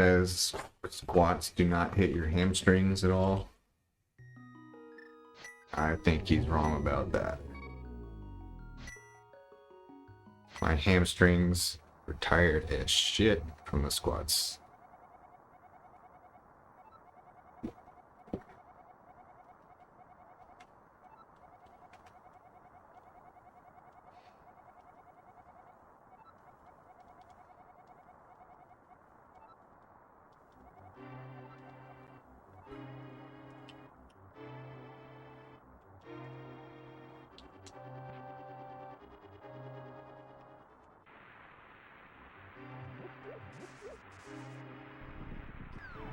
says squats do not hit your hamstrings at all. I think he's wrong about that. My hamstrings were tired as shit from the squats.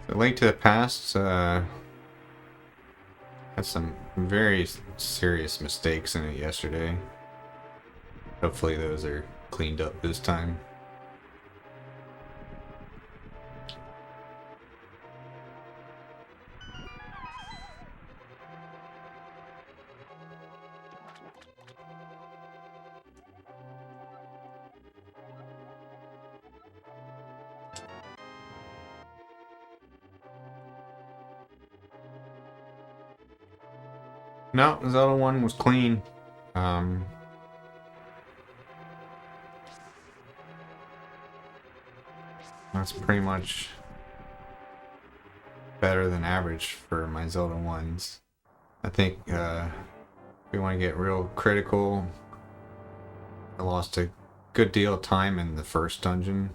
A Link to the Past had some very serious mistakes in it yesterday. Hopefully those are cleaned up this time. No, Zelda 1 was clean. That's pretty much better than average for my Zelda 1s. I think if we want to get real critical, I lost a good deal of time in the first dungeon.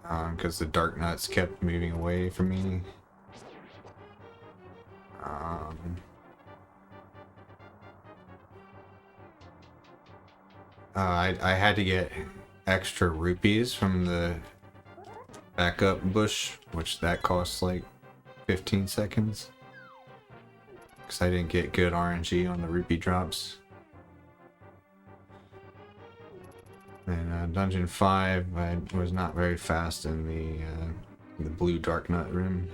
Because the dark nuts kept moving away from me. I had to get extra rupees from the backup bush, which that costs like 15 seconds. Because I didn't get good RNG on the rupee drops. And Dungeon 5, I was not very fast in the blue dark nut room.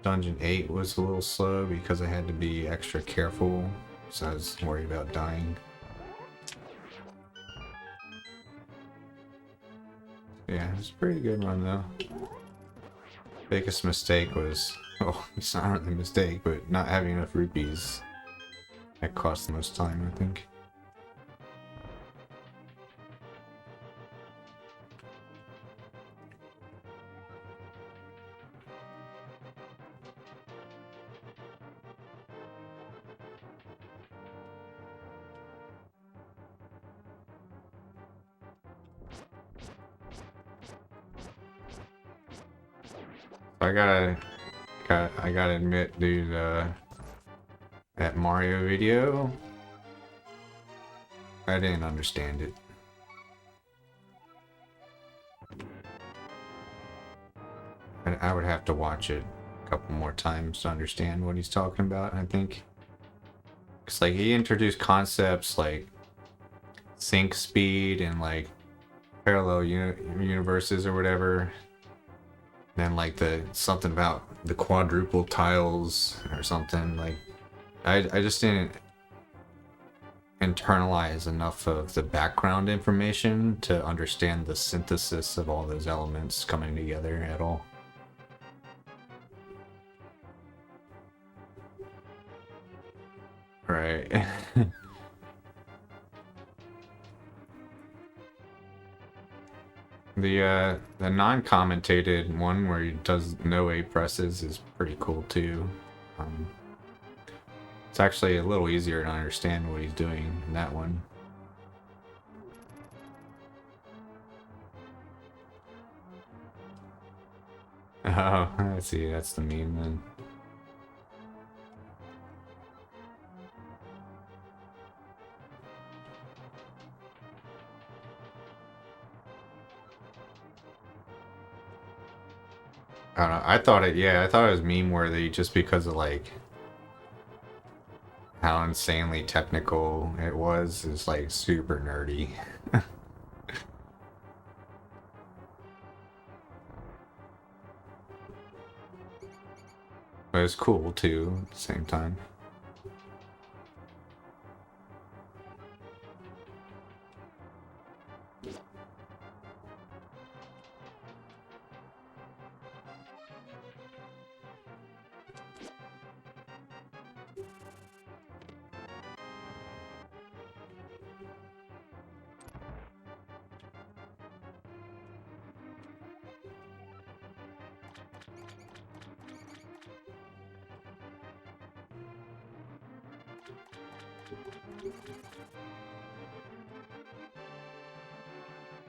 Dungeon 8 was a little slow because I had to be extra careful, so I was worried about dying. Yeah, it was a pretty good run though. Biggest mistake was, oh, it's not really a mistake, but not having enough rupees. That cost the most time, I think. I gotta admit, dude, that Mario video, I didn't understand it. I would have to watch it a couple more times to understand what he's talking about, I think. Cause like he introduced concepts like sync speed and like parallel universes or whatever. Then like the something about the quadruple tiles or something. Like I just didn't internalize enough of the background information to understand the synthesis of all those elements coming together at all. Right. The non-commentated one where he does no A presses is pretty cool too. It's actually a little easier to understand what he's doing in that one. Oh, I see, that's the meme then. I don't know. I thought it was meme worthy just because of like how insanely technical it was. It's like super nerdy. But it's cool too at the same time.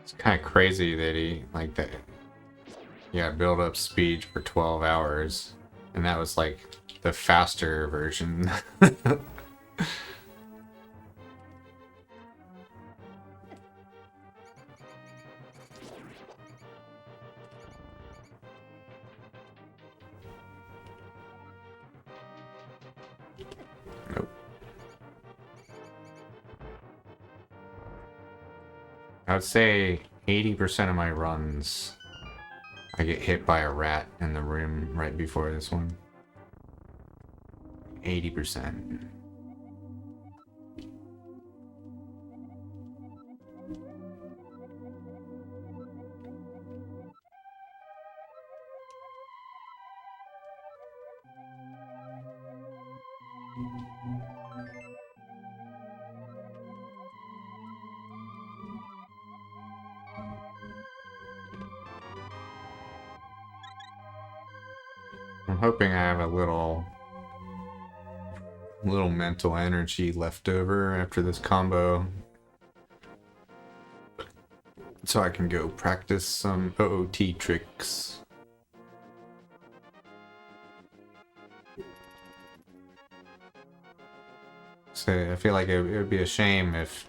It's kind of crazy that he, like, that. Yeah, build up speed for 12 hours. And that was like the faster version. Nope. I would say 80% of my runs, I get hit by a rat in the room right before this one. 80%. I'm hoping I have a little mental energy left over after this combo, so I can go practice some OOT tricks. So I feel like it would be a shame if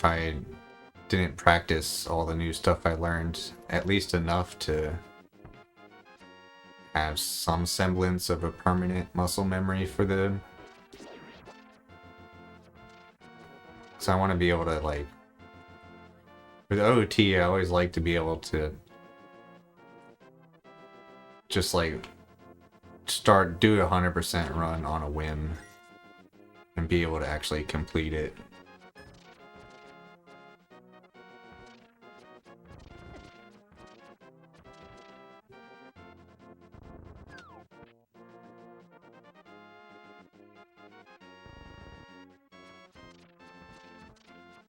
I didn't practice all the new stuff I learned at least enough to have some semblance of a permanent muscle memory for them. So I want to be able to, like, with OOT, I always like to be able to just, like, do a 100% run on a whim and be able to actually complete it.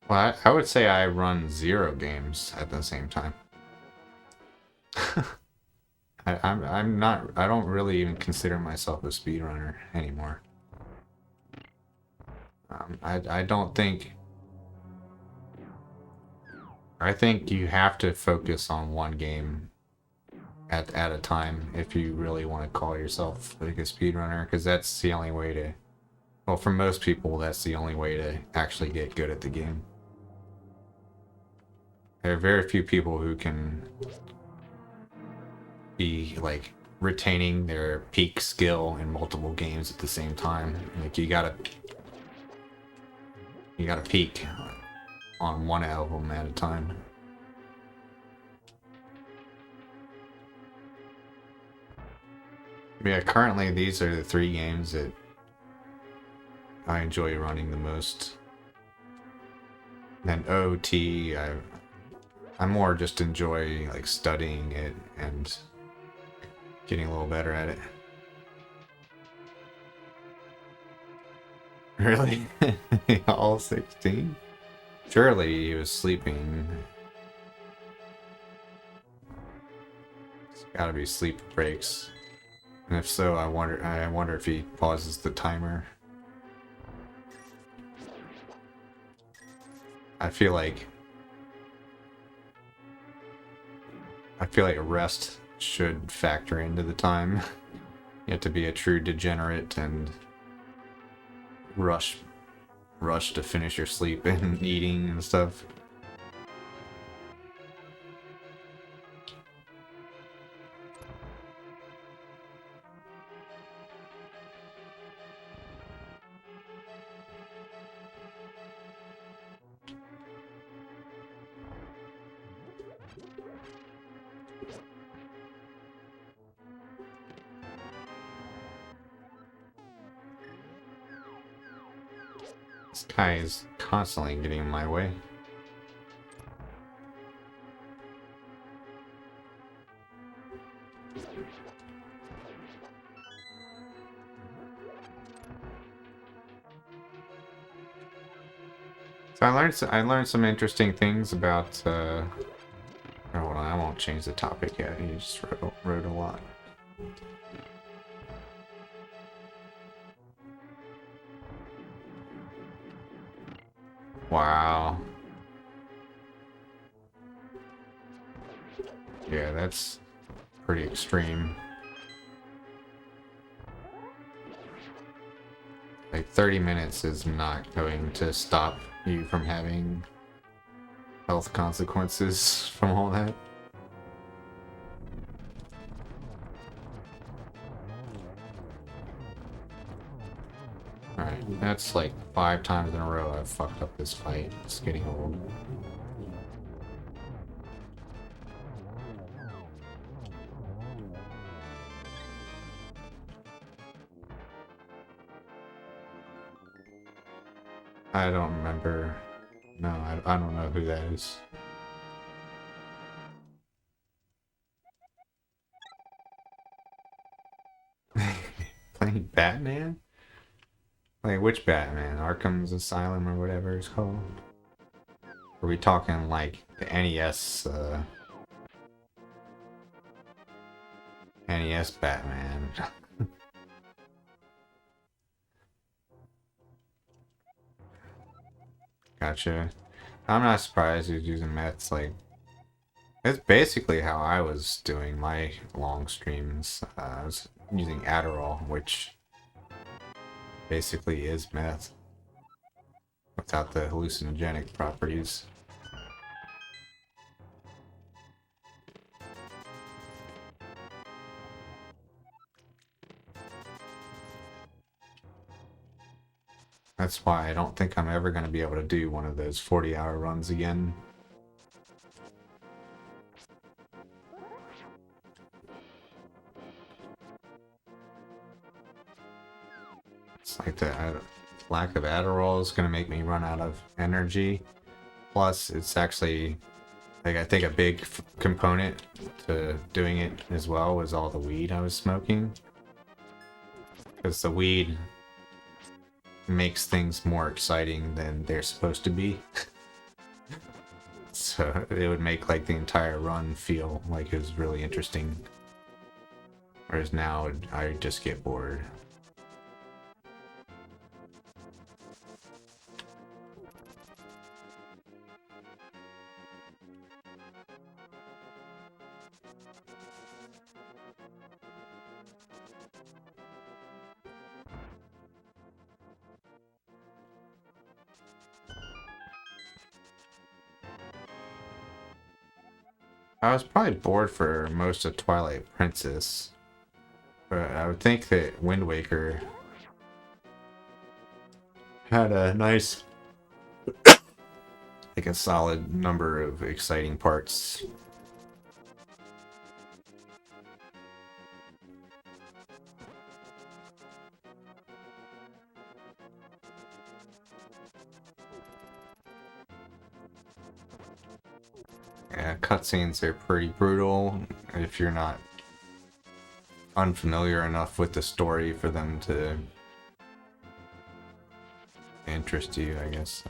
Well, I would say I run 0 games at the same time. I'm not. I don't really even consider myself a speedrunner anymore. I don't think. I think you have to focus on one game at a time if you really want to call yourself like a speedrunner, because that's the only way to. Well, for most people, that's the only way to actually get good at the game. There are very few people who can be, like, retaining their peak skill in multiple games at the same time. Like, you gotta peak on one album at a time. Yeah, currently these are the 3 games that I enjoy running the most. Then OT, I more just enjoy, like, studying it and getting a little better at it. Really? All 16? Surely he was sleeping. It's gotta be sleep breaks. And if so, I wonder if he pauses the timer. I feel like rest should factor into the time. You have to be a true degenerate and rush to finish your sleep and eating and stuff. This guy is constantly getting in my way. So I learned some interesting things about oh, hold on, I won't change the topic yet. You just wrote a lot. Wow. Yeah, that's pretty extreme. Like 30 minutes is not going to stop you from having health consequences from all that. Alright, that's like 5 times in a row I've fucked up this fight. It's getting old. I don't remember. No, I don't know who that is. Playing Batman? Like, which Batman? Arkham's Asylum or whatever it's called? Are we talking like the NES, NES Batman? Gotcha. I'm not surprised he's using meths. Like, it's basically how I was doing my long streams. I was using Adderall, which basically is meth without the hallucinogenic properties. That's why I don't think I'm ever going to be able to do one of those 40-hour runs again. It's like the lack of Adderall is going to make me run out of energy. Plus, it's actually, like, I think a big component to doing it as well was all the weed I was smoking. Because the weed makes things more exciting than they're supposed to be. So it would make like the entire run feel like it was really interesting. Whereas now I just get bored. I was probably bored for most of Twilight Princess, but I would think that Wind Waker had a nice, like a solid number of exciting parts. Yeah, cutscenes are pretty brutal if you're not unfamiliar enough with the story for them to interest you, I guess.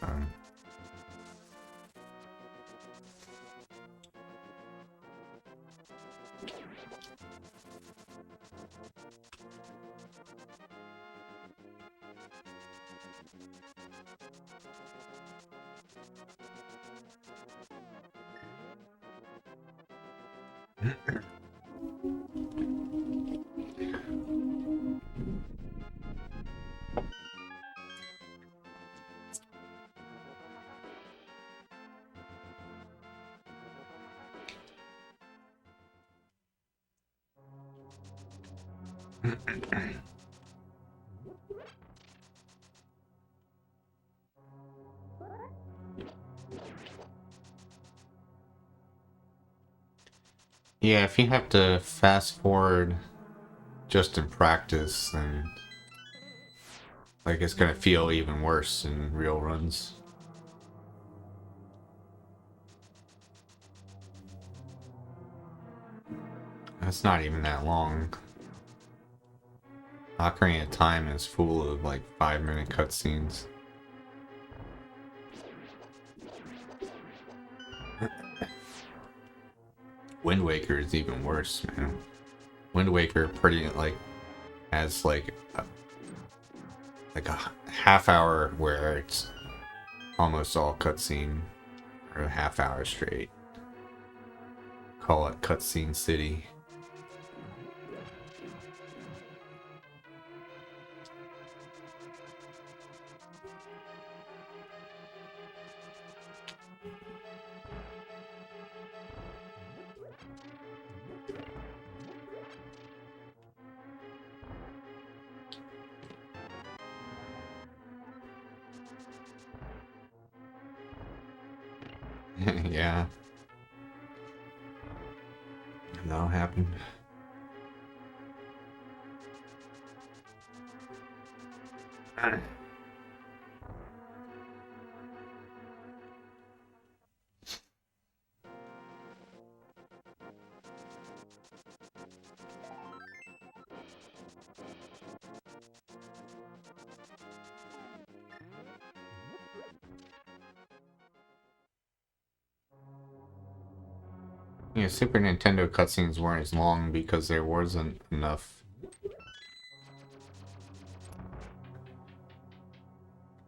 Yeah, if you have to fast forward just in practice, then like it's gonna feel even worse in real runs. That's not even that long. Ocarina of Time is full of like 5-minute cutscenes. Wind Waker is even worse, man. Wind Waker pretty like has like a half hour where it's almost all cutscene for a half hour straight. Call it Cutscene City. Yeah. That'll happen. Yeah, Super Nintendo cutscenes weren't as long because there wasn't enough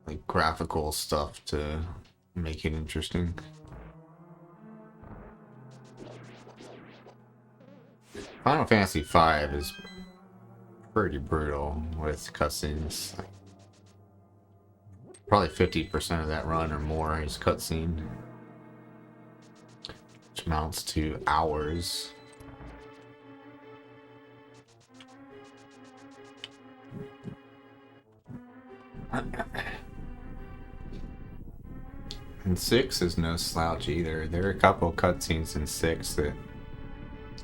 like graphical stuff to make it interesting. Final Fantasy V is pretty brutal with cutscenes. Like, probably 50% of that run or more is cutscene, which amounts to hours. And 6 is no slouch either. There are a couple cutscenes in 6 that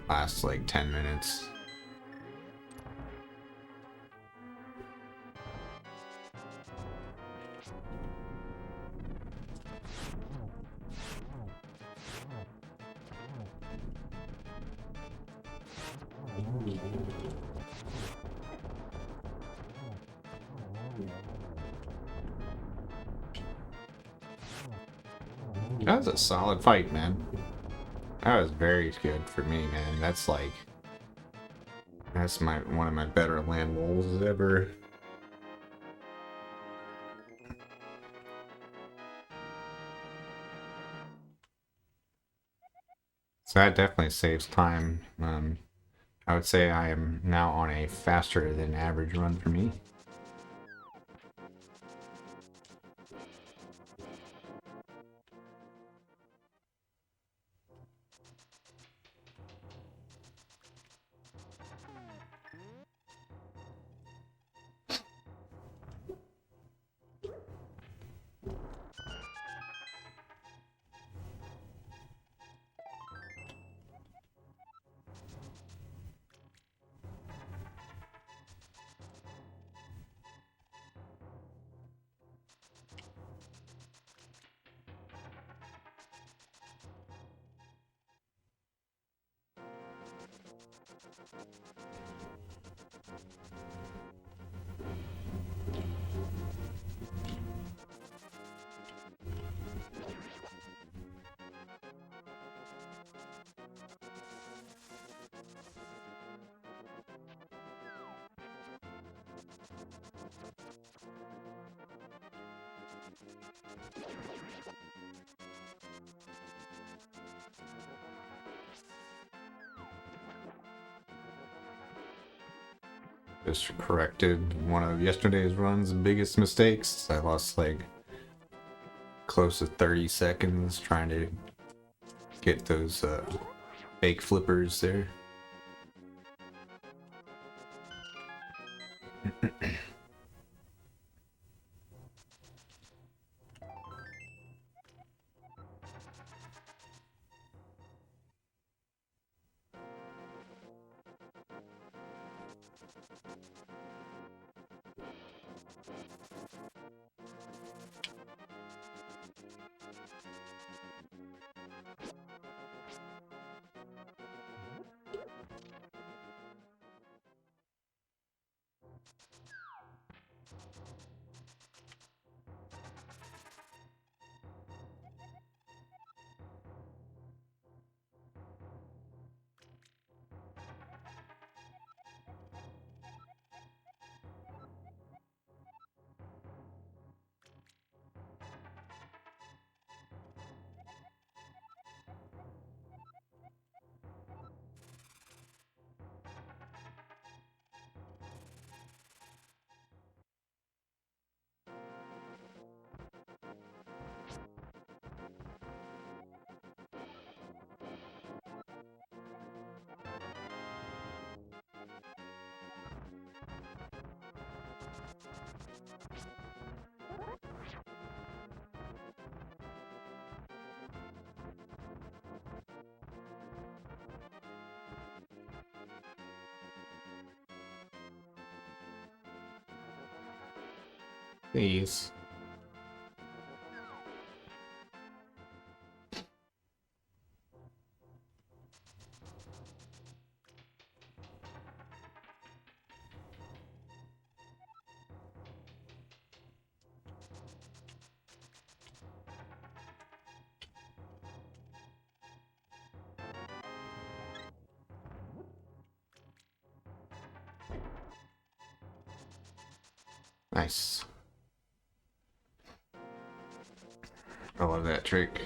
last like 10 minutes. That was a solid fight, man. That was very good for me, man. That's like, that's one of my better land wolves ever. So that definitely saves time. I would say I am now on a faster than average run for me. Just corrected one of yesterday's run's biggest mistakes. I lost like close to 30 seconds trying to get those fake flippers there. Please. Nice. I love that trick.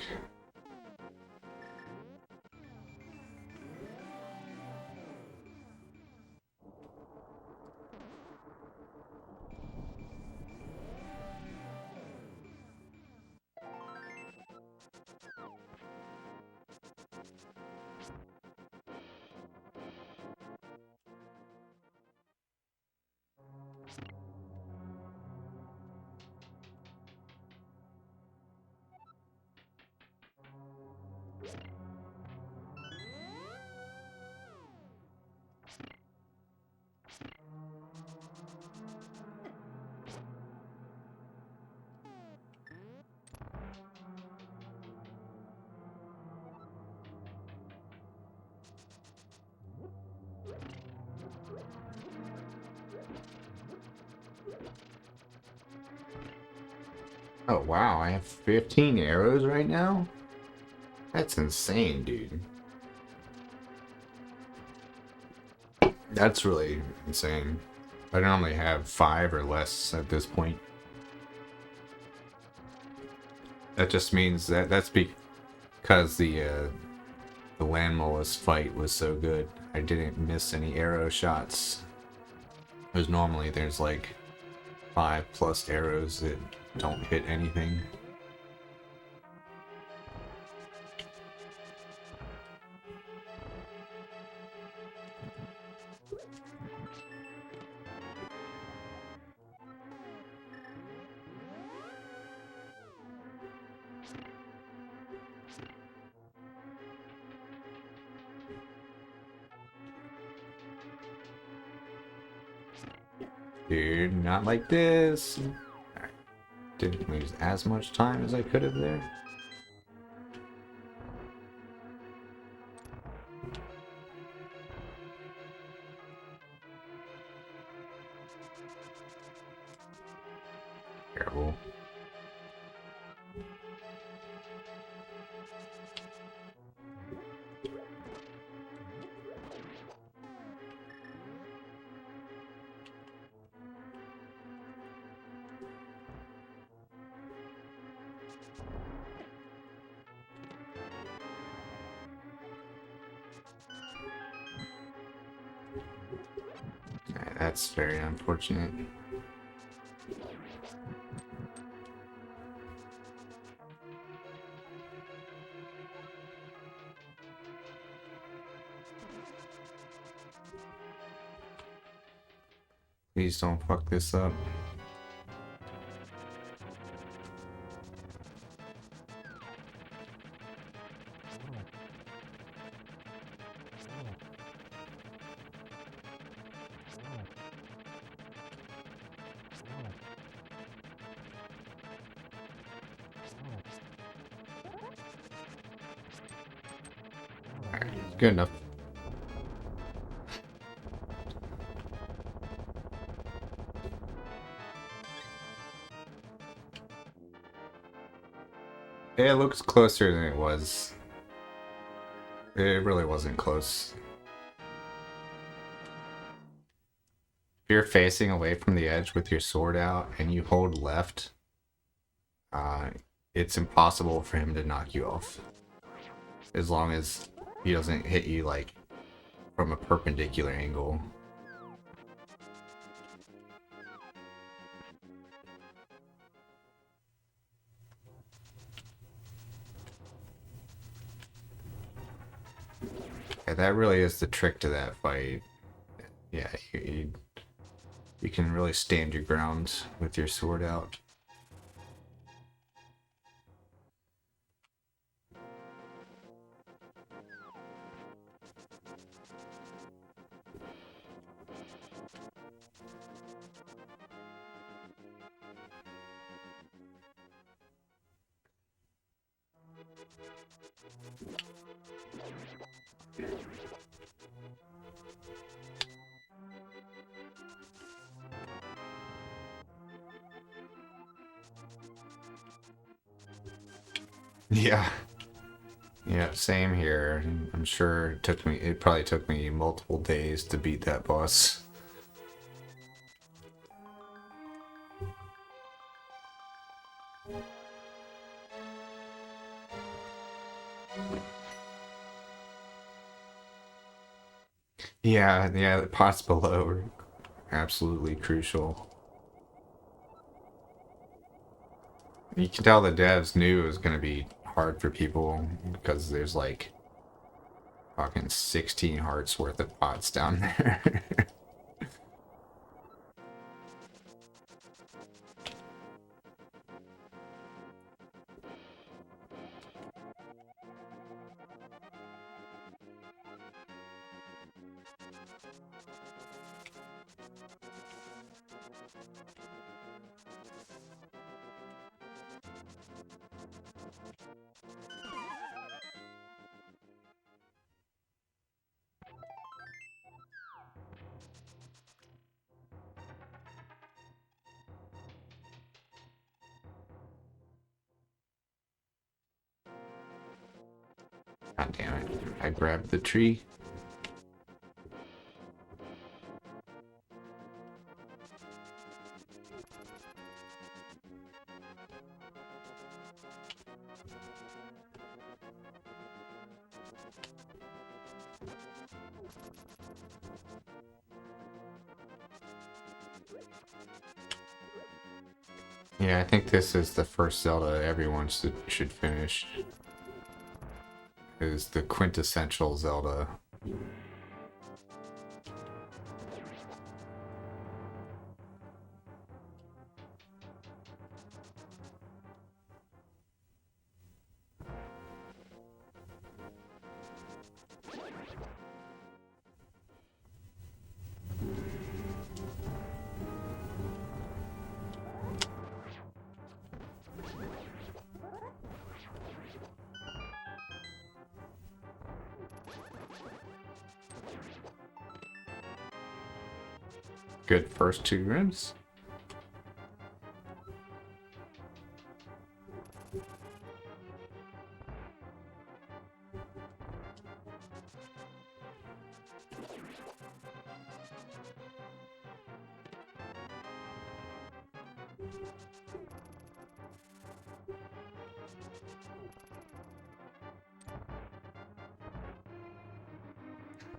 Oh wow, I have 15 arrows right now? That's insane, dude. That's really insane. I normally have 5 or less at this point. That just means that's because the land mollusk fight was so good. I didn't miss any arrow shots. Because normally there's like 5+ arrows that don't hit anything. Dude, not like this. Alright. Didn't lose as much time as I could have there. Terrible. Alright, that's very unfortunate. Please don't fuck this up. Alright, good enough. It looks closer than it was. It really wasn't close. If you're facing away from the edge with your sword out and you hold left, it's impossible for him to knock you off. As long as he doesn't hit you like from a perpendicular angle. Yeah, that really is the trick to that fight. Yeah, you can really stand your ground with your sword out. Yeah. Yeah, same here. I'm sure it probably took me multiple days to beat that boss. Yeah, the pots below are absolutely crucial. You can tell the devs knew it was going to be hard for people because there's like fucking 16 hearts worth of pots down there. God damn it. I grabbed the tree. Yeah, I think this is the first Zelda everyone should finish. It is the quintessential Zelda. Good first two rooms.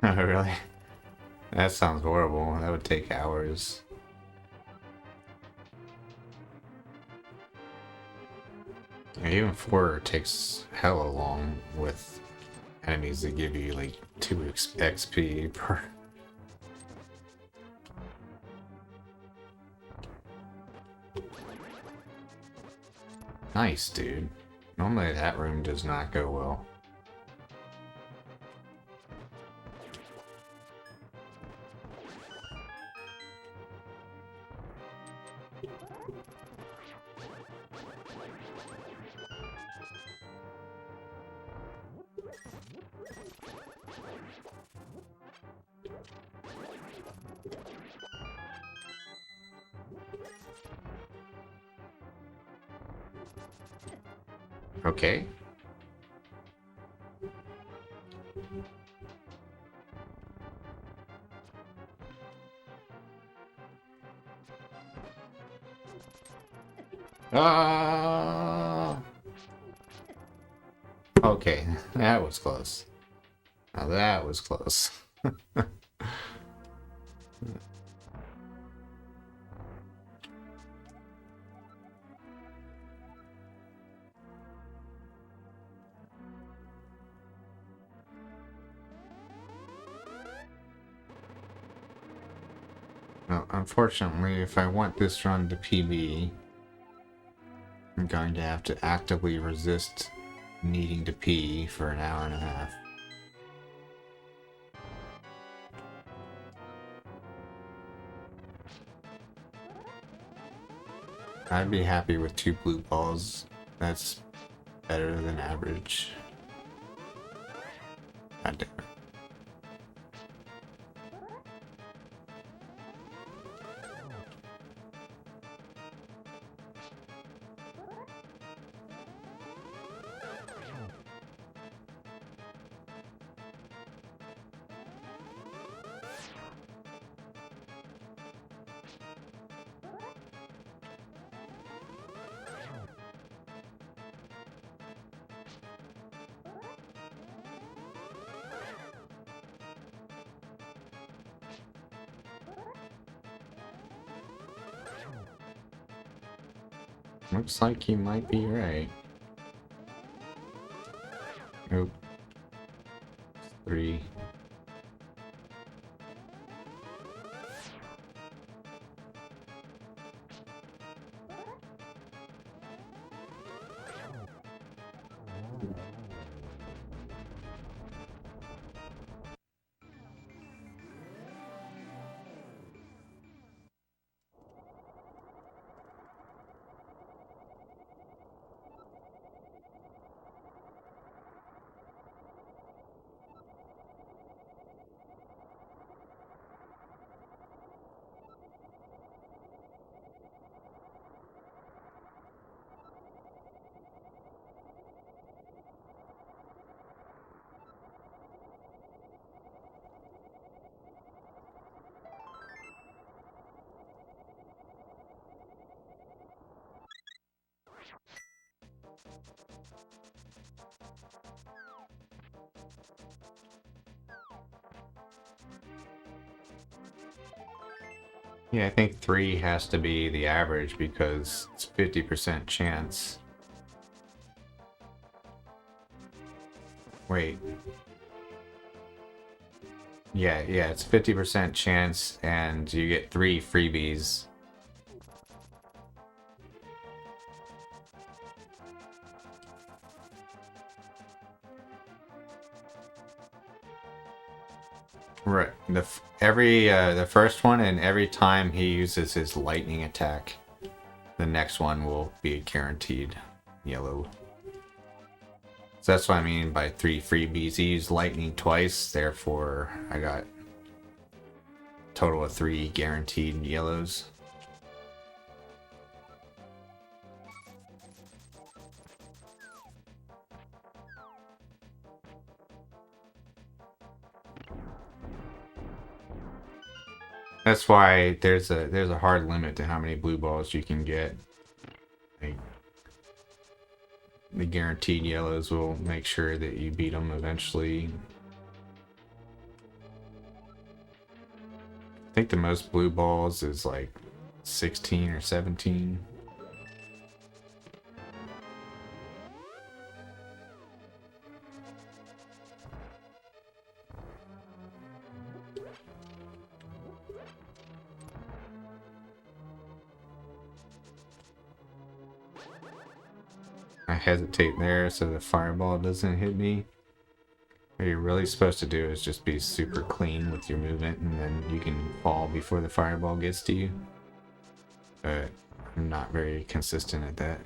Oh, really? That sounds horrible. That would take hours. Even 4 takes hella long with enemies that give you like 2 XP per. Nice, dude. Normally that room does not go well. Okay. Ah. Okay, that was close. Now that was close. Well, unfortunately, if I want this run to PB, I'm going to have to actively resist needing to pee for an hour and a half. I'd be happy with 2 blue balls. That's better than average. God damn it. Looks like you might be right. Nope. 3. Yeah, I think 3 has to be the average because it's 50% chance. Wait. Yeah, it's 50% chance and you get 3 freebies. Right. The first one, and every time he uses his lightning attack, the next one will be guaranteed yellow. So that's what I mean by 3 freebies. He used lightning twice, therefore I got a total of 3 guaranteed yellows. That's why there's a hard limit to how many blue balls you can get. Like, the guaranteed yellows will make sure that you beat them eventually. I think the most blue balls is like 16 or 17. I hesitate there so the fireball doesn't hit me. What you're really supposed to do is just be super clean with your movement, and then you can fall before the fireball gets to you. But I'm not very consistent at that.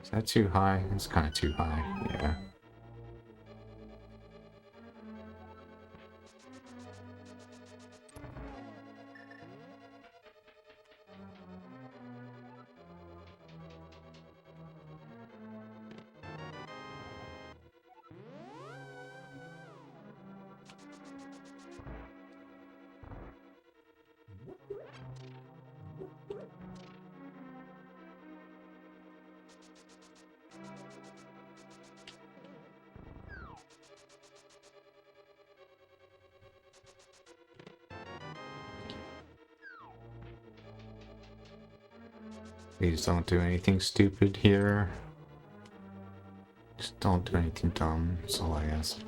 Is that too high? It's kind of too high, yeah. Please don't do anything stupid here. Just don't do anything dumb, that's all I ask.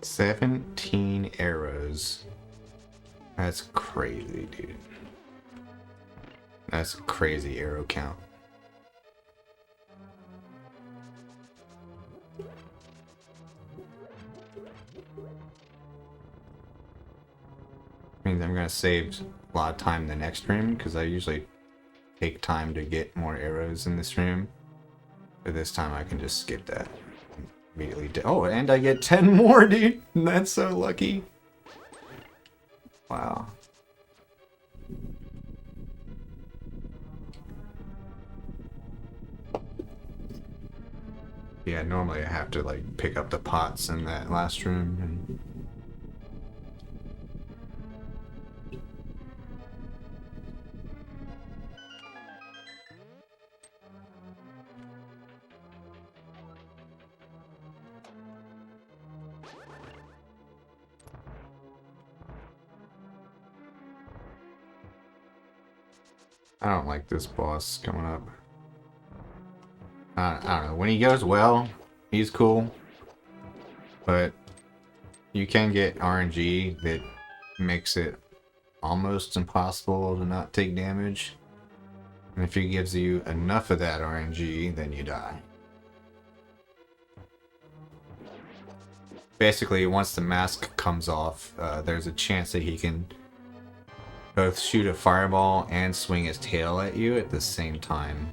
17 arrows. That's crazy, dude. That's a crazy arrow count. Means I'm gonna save a lot of time in the next stream because I usually take time to get more arrows in this room. But this time I can just skip that. Immediately. Oh, and I get 10 more, dude! That's so lucky. Wow. Yeah, normally I have to like pick up the pots in that last room and I don't like this boss coming up. I don't know. When he goes well, he's cool. But you can get RNG that makes it almost impossible to not take damage. And if he gives you enough of that RNG, then you die. Basically, once the mask comes off, there's a chance that he can both shoot a fireball and swing his tail at you at the same time.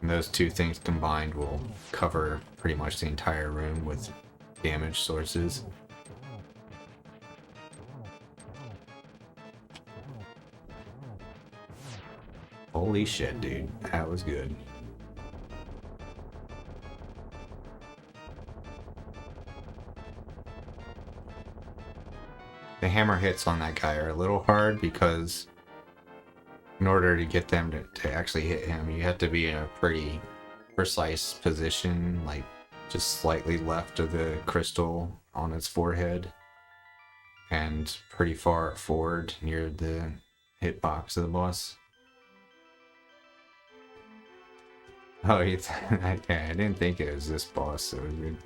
And those two things combined will cover pretty much the entire room with damage sources. Holy shit, dude. That was good. The hammer hits on that guy are a little hard because in order to get them to actually hit him, you have to be in a pretty precise position, like just slightly left of the crystal on its forehead and pretty far forward near the hitbox of the boss. Oh, I didn't think it was this boss, so it was good.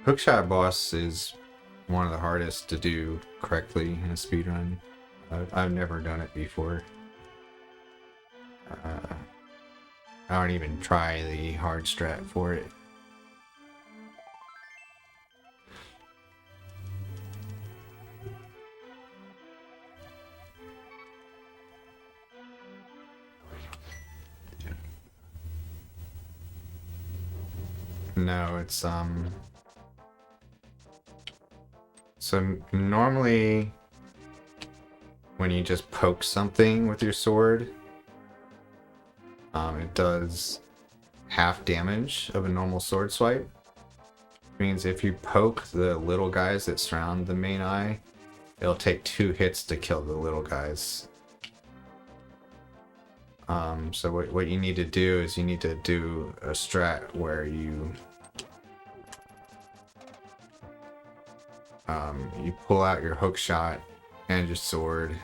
Hookshot boss is one of the hardest to do correctly in a speedrun. I've never done it before. I don't even try the hard strat for it. No, it's so normally when you just poke something with your sword, it does half damage of a normal sword swipe. Which means if you poke the little guys that surround the main eye, it'll take 2 hits to kill the little guys. So what you need to do is you need to do a strat where you pull out your hook shot and your sword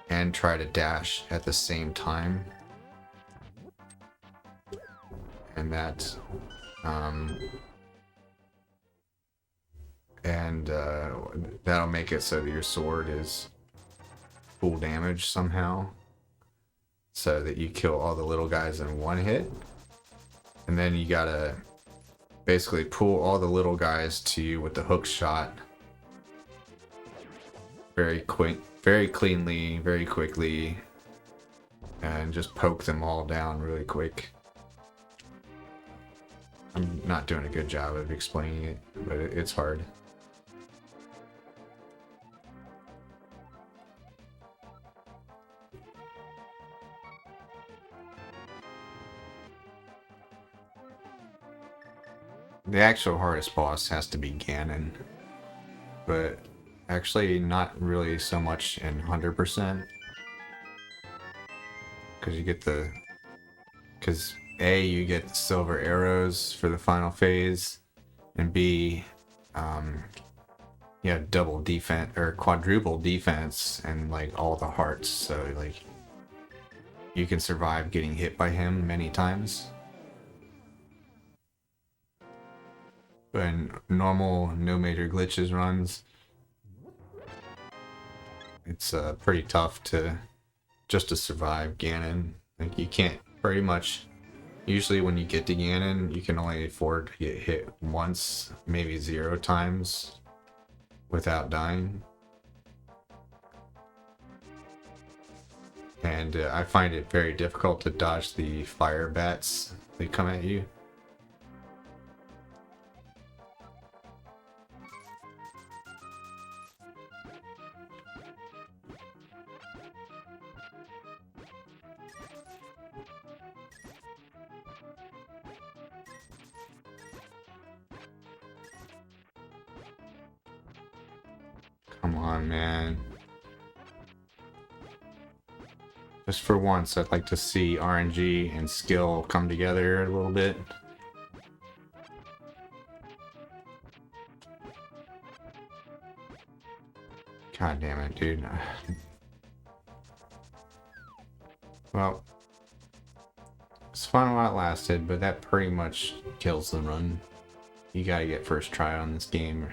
and try to dash at the same time, and that that'll make it so that your sword is full damage somehow, so that you kill all the little guys in one hit. And then you gotta basically pull all the little guys to you with the hook shot very cleanly, very quickly, and just poke them all down really quick. I'm not doing a good job of explaining it, but it's hard. The actual hardest boss has to be Ganon, but actually not really so much in 100%, because A, you get the silver arrows for the final phase, and B, you have double defense or quadruple defense and like all the hearts, so like you can survive getting hit by him many times. But in normal, no major glitches runs, it's pretty tough to just to survive Ganon. Like, you can't pretty much. Usually when you get to Ganon, you can only afford to get hit once, maybe 0 times without dying. And I find it very difficult to dodge the fire bats that come at you. Come on, man. Just for once, I'd like to see RNG and skill come together a little bit. God damn it, dude. Well, it's fun while it lasted, but that pretty much kills the run. You gotta get first try on this game.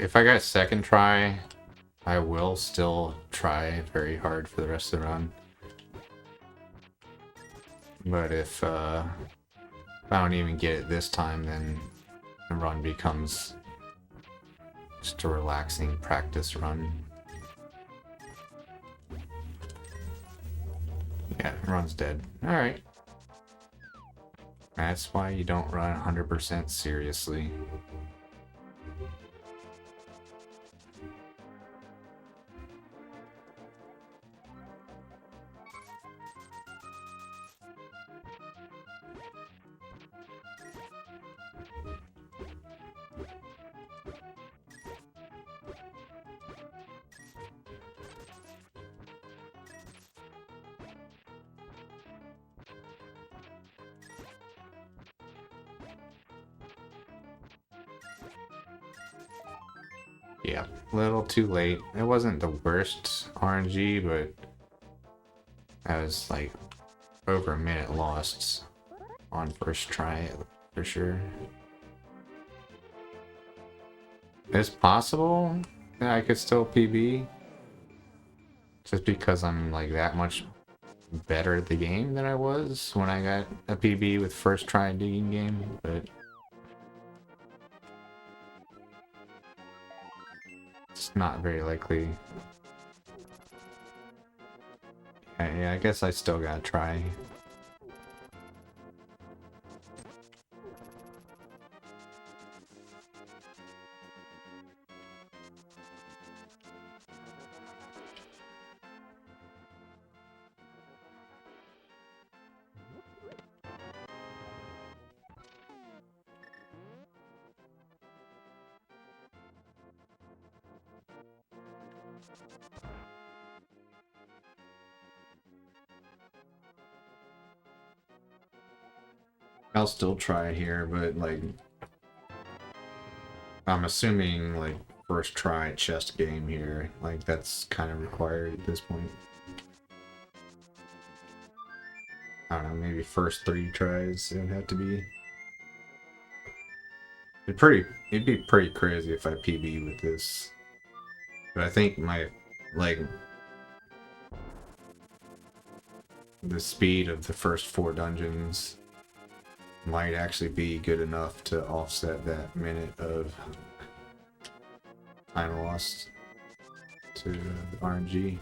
If I got second try, I will still try very hard for the rest of the run. But if I don't even get it this time, then the run becomes just a relaxing practice run. Yeah, the run's dead. Alright. That's why you don't run 100% seriously. Yeah, a little too late. It wasn't the worst RNG, but I was like over a minute lost on first try for sure. It's possible that I could still PB just because I'm like that much better at the game than I was when I got a PB with first try digging game, but it's not very likely. Yeah, I guess I still gotta try. I'll still try here, but like I'm assuming like first try chest game here, like that's kind of required at this point. I don't know, maybe first 3 tries it would have to be. It'd be pretty crazy if I PB with this. But I think my like the speed of the first 4 dungeons might actually be good enough to offset that minute of time lost to the RNG.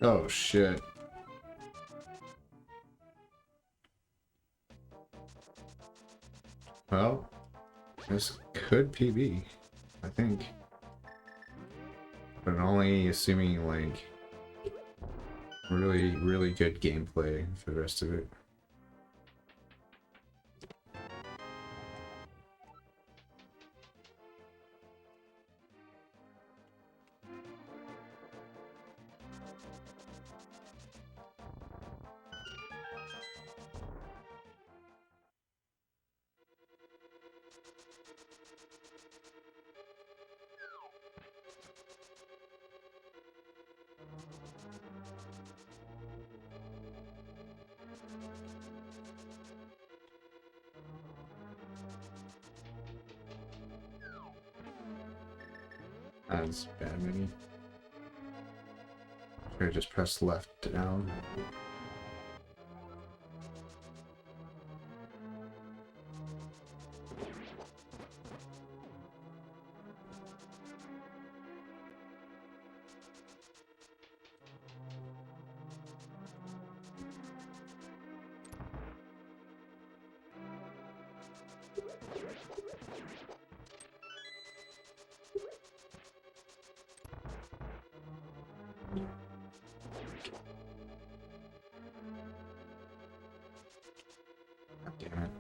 Oh shit. Well, this could PB, I think. But only assuming like really, really good gameplay for the rest of it. That's bad, maybe. Should I just press left down? God damn it.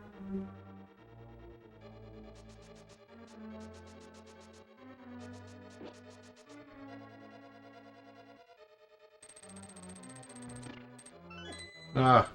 Ah.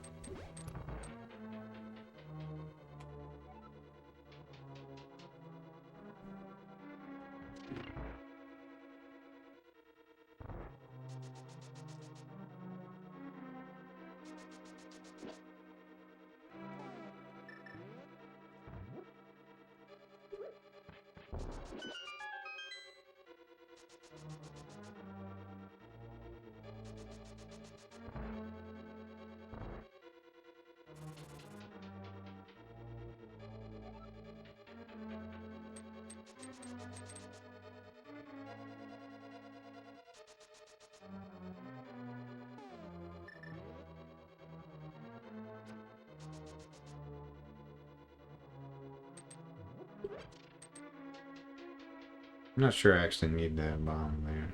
I'm not sure I actually need that bomb there.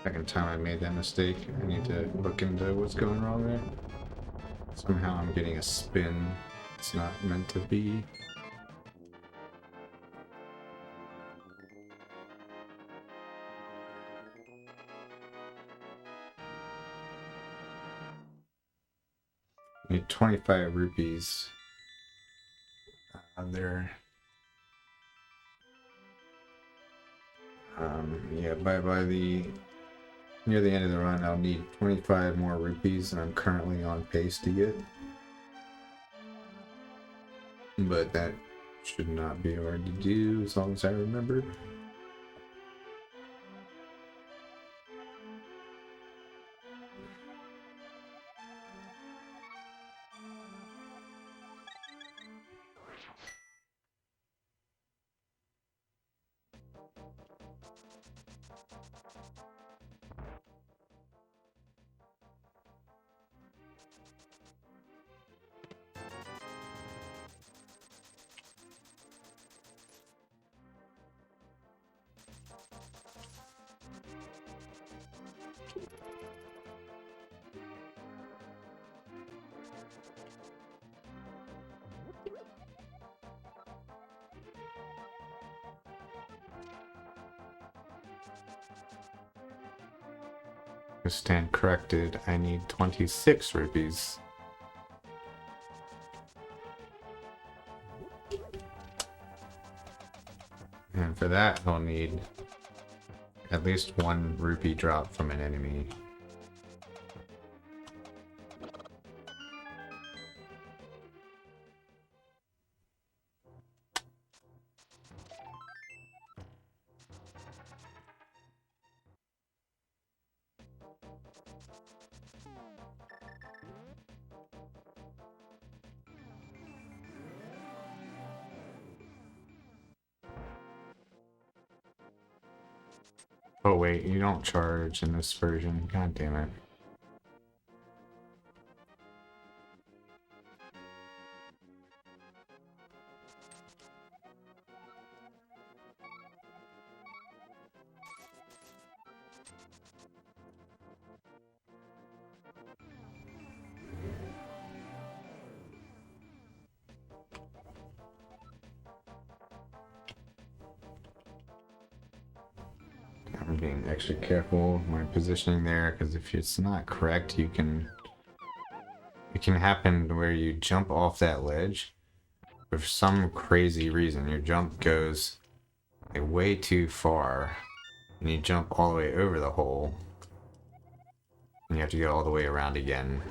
Second time I made that mistake. I need to look into what's going wrong there. Somehow I'm getting a spin it's not meant to be. Need 25 rupees. There. Yeah, by the near the end of the run, I'll need 25 more rupees, and I'm currently on pace to get. But that should not be hard to do as long as I remember. To stand corrected, I need 26 rupees. And for that, I'll need at least 1 rupee drop from an enemy. Oh wait, you don't charge in this version. God damn it. I'm being extra careful with my positioning there, because if it's not correct, it can happen where you jump off that ledge. For some crazy reason, your jump goes like way too far, and you jump all the way over the hole, and you have to go all the way around again.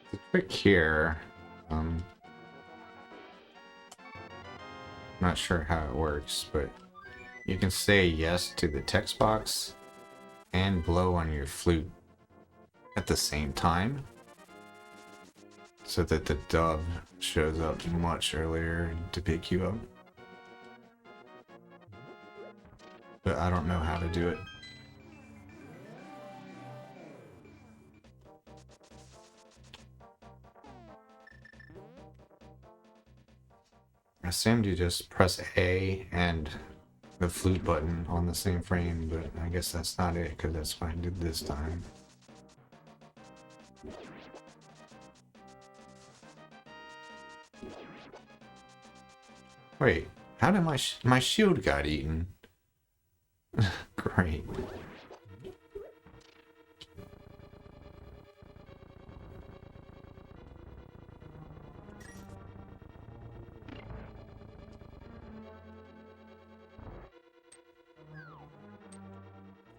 The trick here, not sure how it works, but you can say yes to the text box and blow on your flute at the same time, so that the dove shows up much earlier to pick you up. But I don't know how to do it. I assumed you just press A and the flute button on the same frame, but I guess that's not it, because that's what I did this time. Wait, how did my shield got eaten? Great.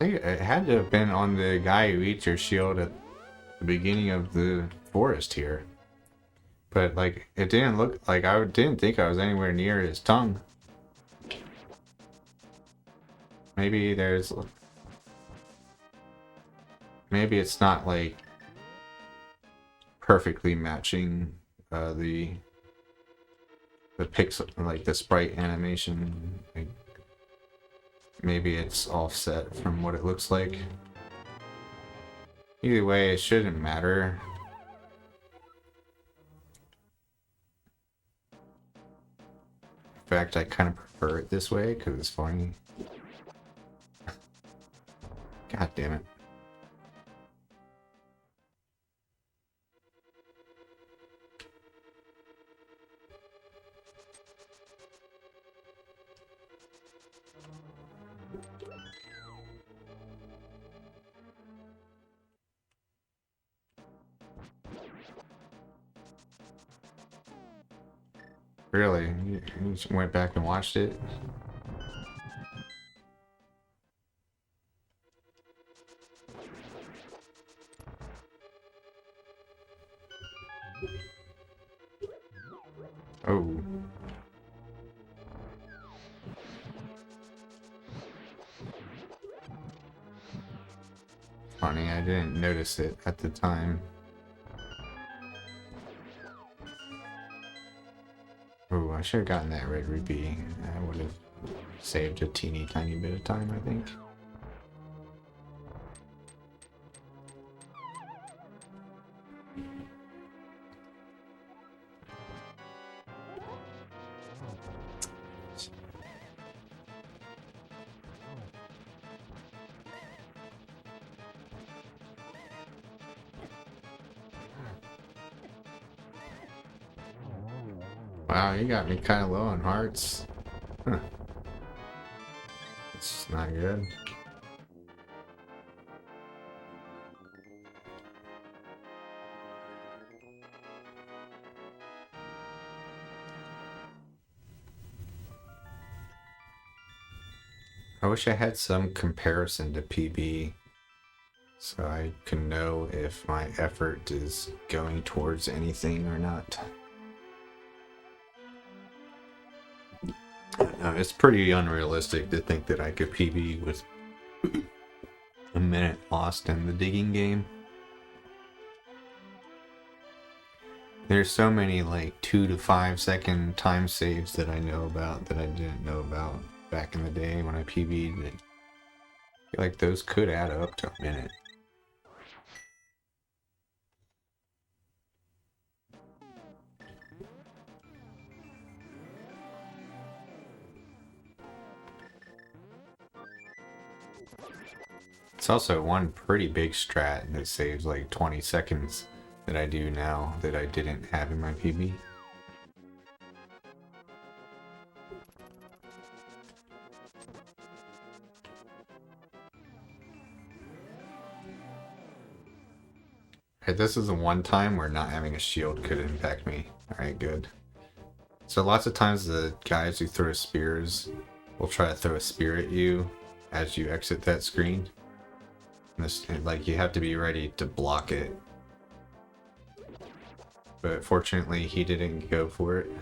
I think it had to have been on the guy who eats your shield at the beginning of the forest here. But, like, it didn't look like I didn't think I was anywhere near his tongue. Maybe there's... Maybe it's not, like, perfectly matching the pixel, like the sprite animation. Like, maybe it's offset from what it looks like. Either way, it shouldn't matter. In fact, I kind of prefer it this way because it's funny. God damn it. Really? You just went back and watched it? Oh. Funny, I didn't notice it at the time. Oh, I should have gotten that red rupee. I would have saved a teeny tiny bit of time, I think. Wow, you got me kind of low on hearts. Huh. It's just not good. I wish I had some comparison to PB so I can know if my effort is going towards anything or not. It's pretty unrealistic to think that I could PB with a minute lost in the digging game. There's so many like 2 to 5 second time saves that I know about that I didn't know about back in the day when I PB'd. I feel like those could add up to a minute. It's also one pretty big strat that saves like 20 seconds that I do now that I didn't have in my PB. Okay, this is the one time where not having a shield could impact me. Alright, good. So lots of times the guys who throw spears will try to throw a spear at you as you exit that screen. And this, like, you have to be ready to block it. But fortunately, he didn't go for it.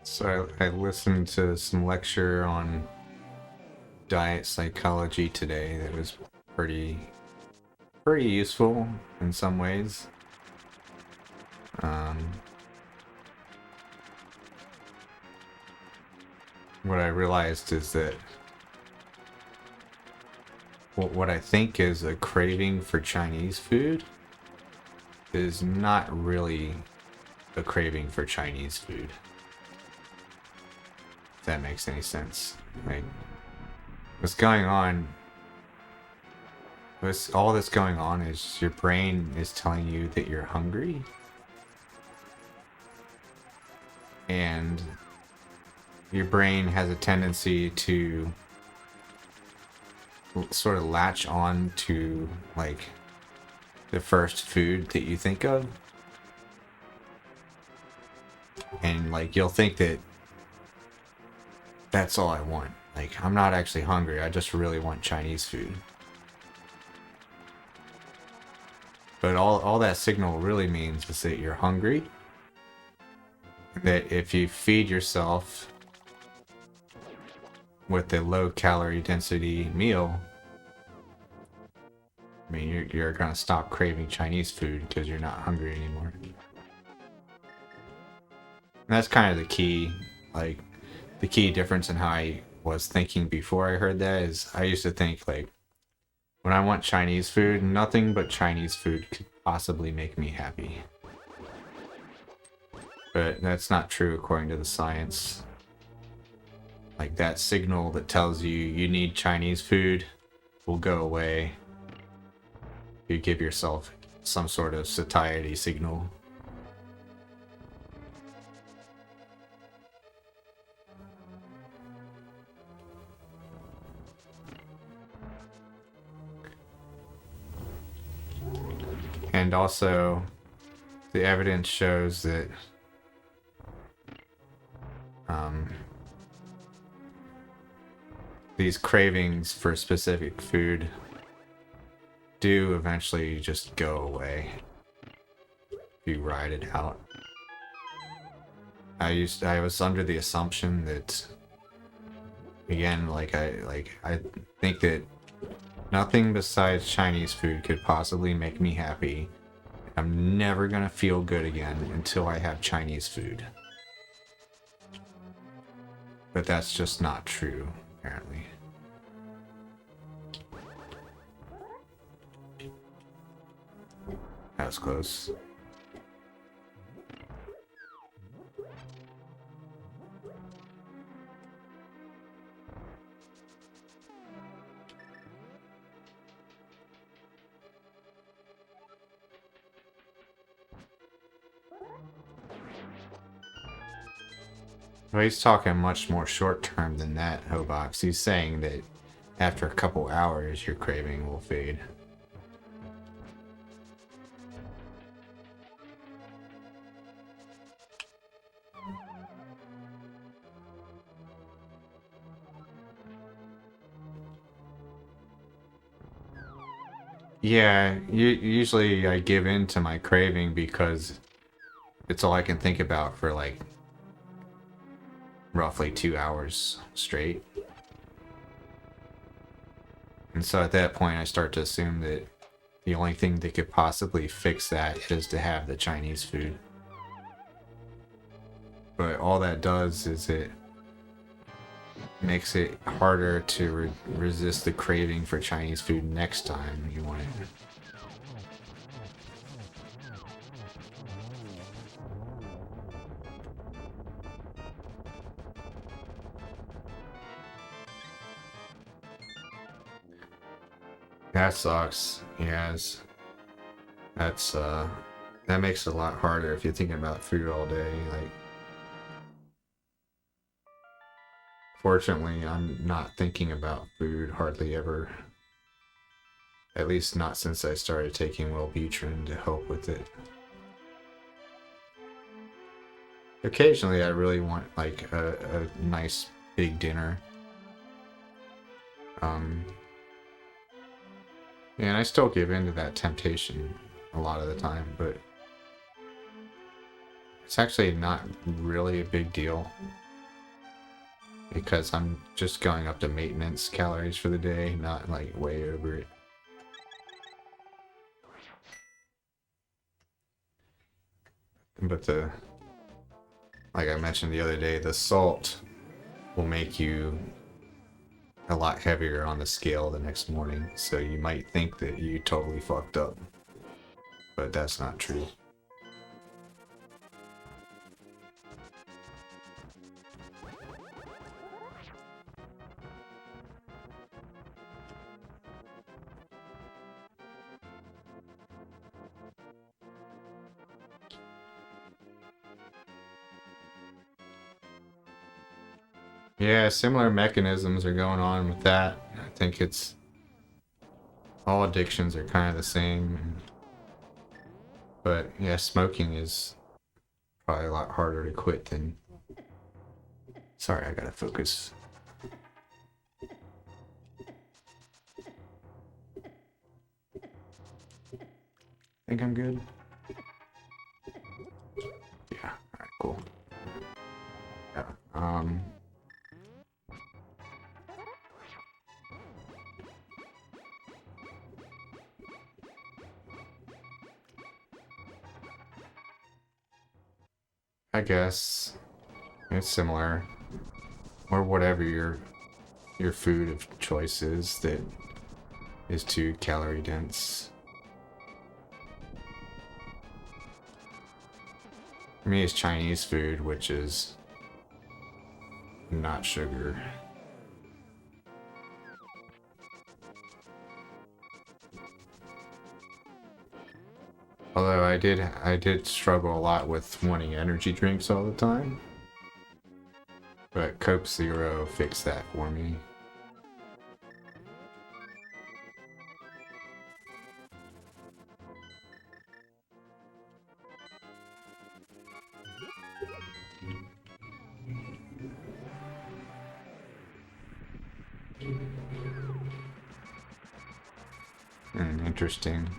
So I listened to some lecture on diet psychology today that was pretty useful in some ways. What I realized is that what I think is a craving for Chinese food is not really a craving for Chinese food. If that makes any sense. Like, what's going on? All that's going on is your brain is telling you that you're hungry, and your brain has a tendency to sort of latch on to like the first food that you think of, and like you'll think that that's all I want. Like, I'm not actually hungry, I just really want Chinese food. But all that signal really means is that you're hungry, that if you feed yourself with a low calorie density meal, I mean, you're gonna stop craving Chinese food because you're not hungry anymore. And that's kind of the key, like the key difference in how I was thinking before I heard that is I used to think like, when I want Chinese food, nothing but Chinese food could possibly make me happy. But that's not true according to the science. Like, that signal that tells you you need Chinese food will go away. You give yourself some sort of satiety signal. And also, the evidence shows that these cravings for specific food do eventually just go away if you ride it out. I was under the assumption that, again, I think that nothing besides Chinese food could possibly make me happy. I'm never gonna feel good again until I have Chinese food. But that's just not true, apparently. That was close. Well, he's talking much more short term than that, Hobox. He's saying that after a couple hours, your craving will fade. Yeah, usually I give in to my craving because it's all I can think about for like roughly 2 hours straight. And so at that point I start to assume that the only thing that could possibly fix that is to have the Chinese food. But all that does is it makes it harder to resist the craving for Chinese food next time you want it. That sucks. Yes. That makes it a lot harder if you're thinking about food all day. Like, fortunately, I'm not thinking about food hardly ever. At least not since I started taking Wellbutrin to help with it. Occasionally, I really want like a nice big dinner. And I still give in to that temptation a lot of the time, but it's actually not really a big deal because I'm just going up to maintenance calories for the day, not like way over it. But like I mentioned the other day, the salt will make you a lot heavier on the scale the next morning, so you might think that you totally fucked up, but that's not true. Yeah, similar mechanisms are going on with that. I think it's all addictions are kind of the same. But yeah, smoking is probably a lot harder to quit than. Sorry, I gotta focus. Think I'm good? Yeah, alright, cool. Yeah, I guess it's similar. Or whatever your food of choice is that is too calorie dense. For me, it's Chinese food, which is not sugar. Although I did struggle a lot with wanting energy drinks all the time. But Coke Zero fixed that for me. Interesting.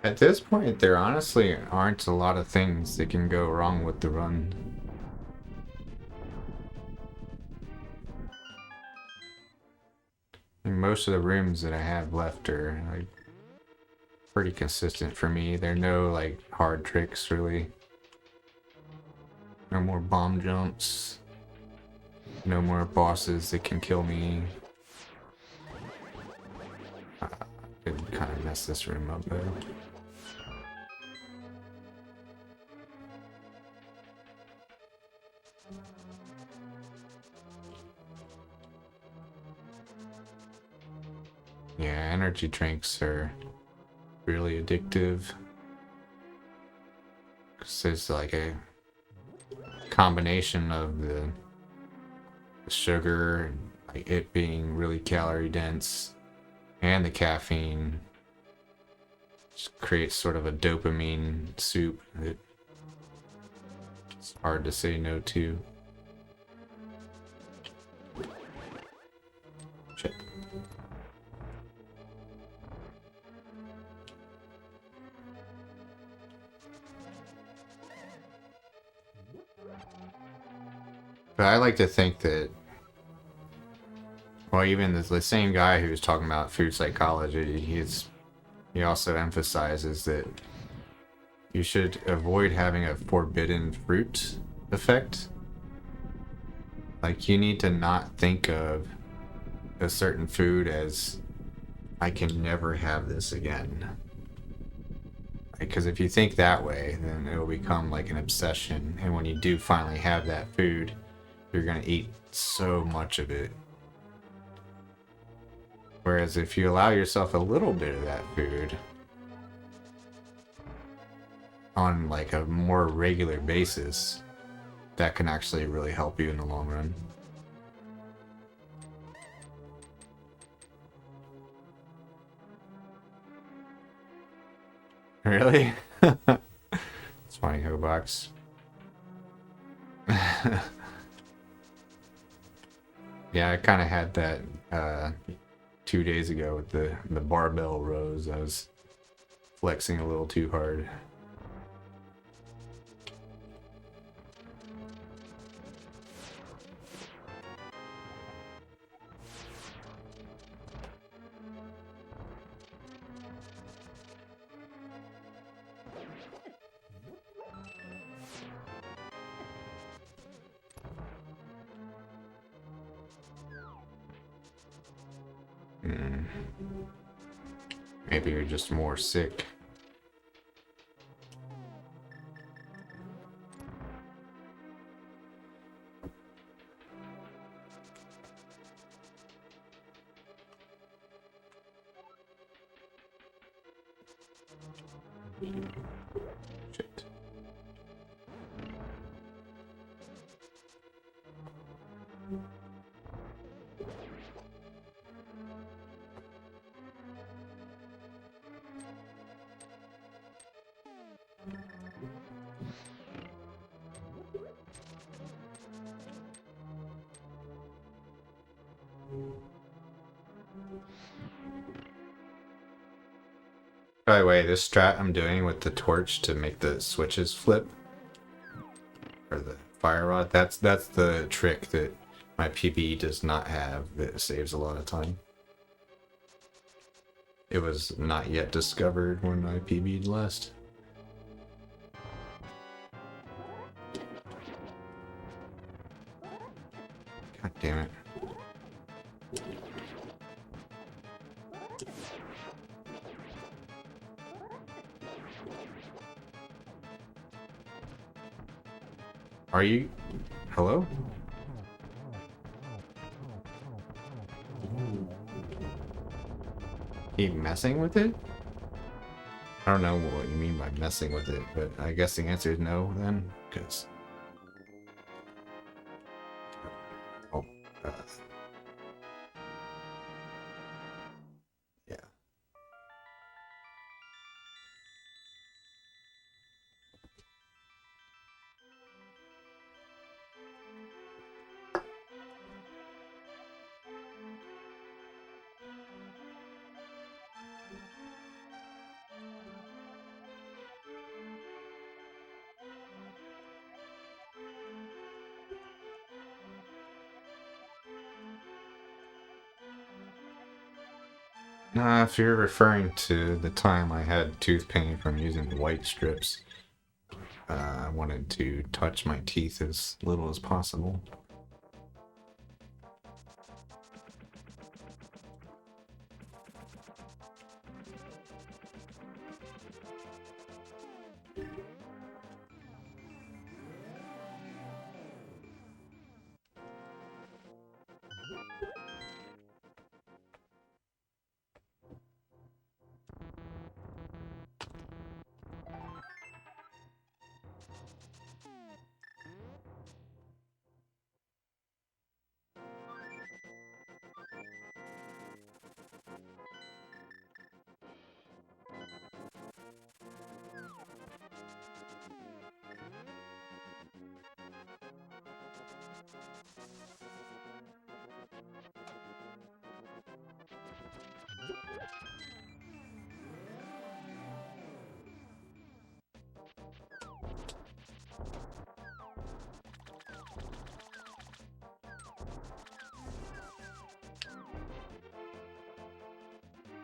At this point, there honestly aren't a lot of things that can go wrong with the run. And most of the rooms that I have left are like pretty consistent for me. There are no like hard tricks really. No more bomb jumps. No more bosses that can kill me. Could kind of mess this room up though. Yeah, energy drinks are really addictive. Cause there's like a combination of the sugar, and like it being really calorie dense, and the caffeine just creates sort of a dopamine soup that it's hard to say no to. Shit. But I like to think that, well, even the same guy who was talking about food psychology, he also emphasizes that you should avoid having a forbidden fruit effect. Like, you need to not think of a certain food as, I can never have this again. Because if you think that way, then it'll become like an obsession. And when you do finally have that food, you're going to eat so much of it. Whereas if you allow yourself a little bit of that food on like a more regular basis, that can actually really help you in the long run. Really? It's funny, Hobox. Yeah, I kind of had that 2 days ago with the barbell rows. I was flexing a little too hard. Maybe you're just more sick. Shit. By the way, this strat I'm doing with the torch to make the switches flip, or the fire rod, that's the trick that my PB does not have that saves a lot of time. It was not yet discovered when I PB'd last. God damn it. Are you... Hello? Keep messing with it? I don't know what you mean by messing with it, but I guess the answer is no then, because... Oh, yeah. If you're referring to the time I had tooth pain from using white strips, I wanted to touch my teeth as little as possible.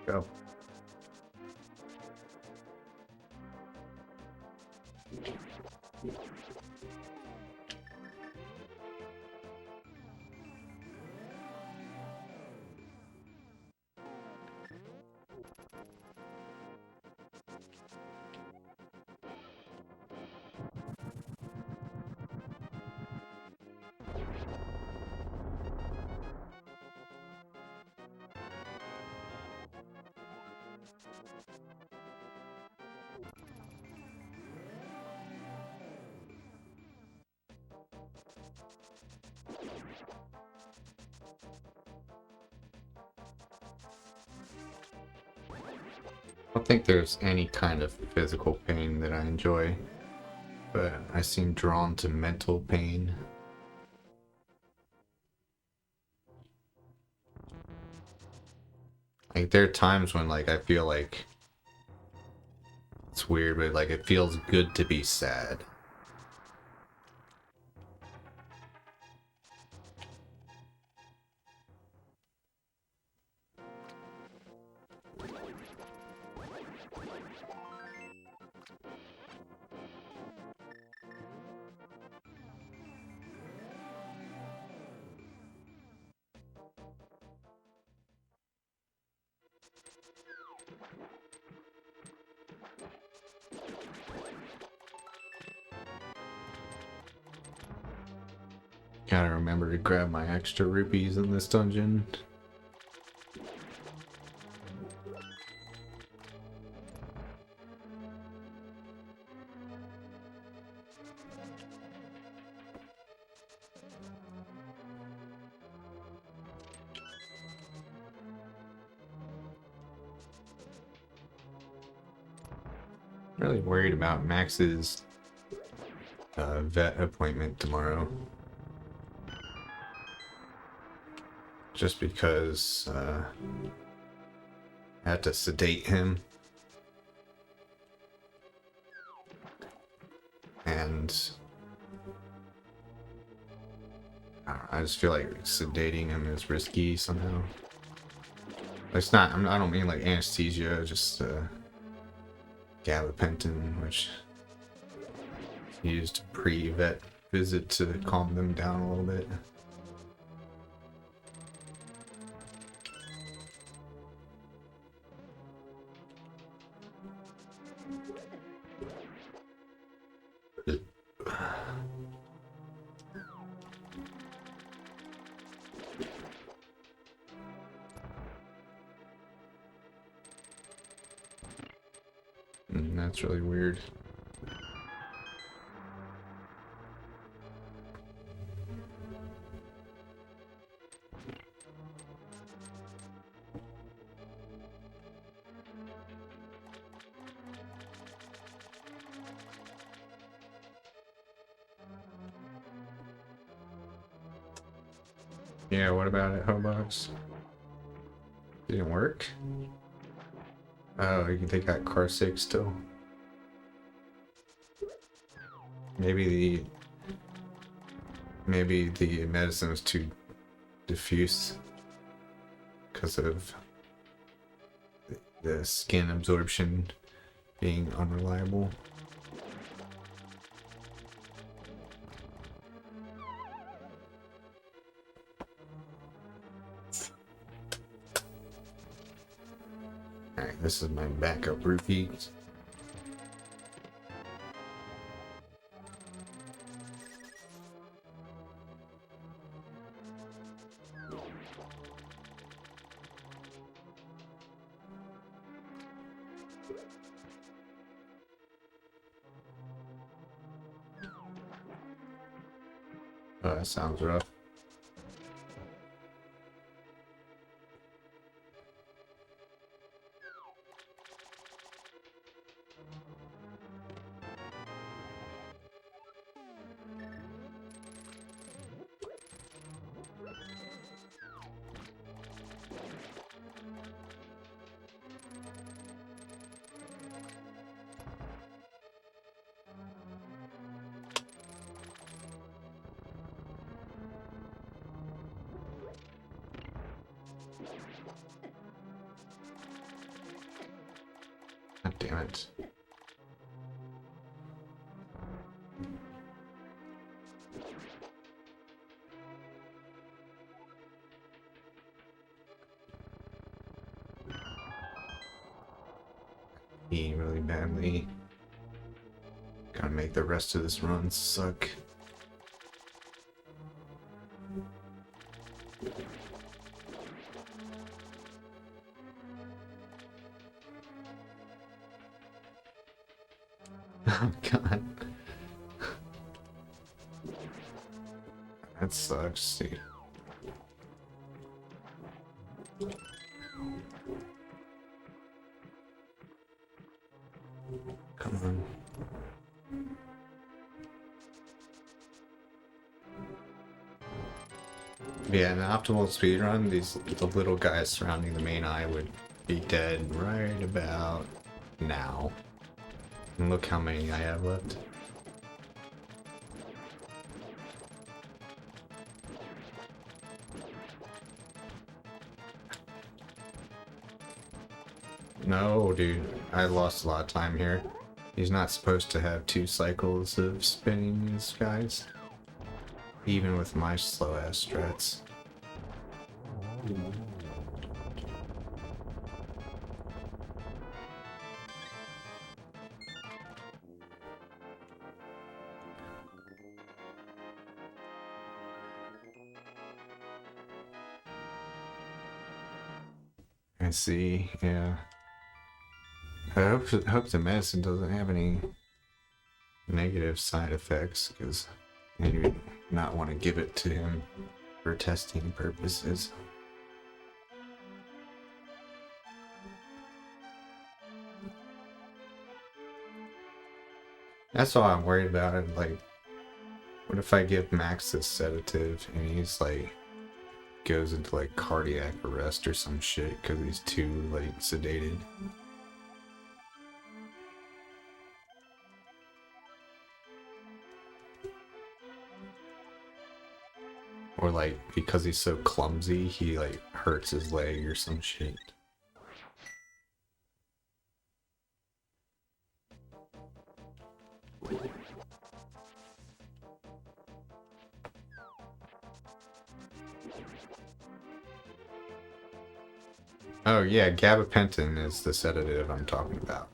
Go. I don't think there's any kind of physical pain that I enjoy, but I seem drawn to mental pain. Like, there are times when, like, I feel like it's weird, but, like, it feels good to be sad. Gotta remember to grab my extra rupees in this dungeon. Really worried about Max's vet appointment tomorrow. Just because I had to sedate him. And I just feel like sedating him is risky somehow. It's not, I don't mean like anesthesia, just gabapentin, which used pre-vet visit to calm them down a little bit. That's really weird. Yeah, what about it, Hobox? Didn't work? Oh, they got car 6 still. Maybe the medicine was too diffuse because of the skin absorption being unreliable. Alright, this is my backup rupees. Oh, that sounds rough. God damn it. Really badly. Gotta make the rest of this run suck. Oh god. That sucks, dude. Come on. Yeah, in the optimal speedrun, the little guys surrounding the main eye would be dead right about now. And look how many I have left. No, dude, I lost a lot of time here. He's not supposed to have 2 cycles of spinning these guys. Even with my slow ass strats. I see, yeah. I hope the medicine doesn't have any negative side effects, because I do not want to give it to him for testing purposes. That's all I'm worried about. It like, what if I give Max this sedative and he's like goes into like cardiac arrest or some shit because he's too like sedated? Or like because he's so clumsy he like hurts his leg or some shit. Oh yeah, gabapentin is the sedative I'm talking about.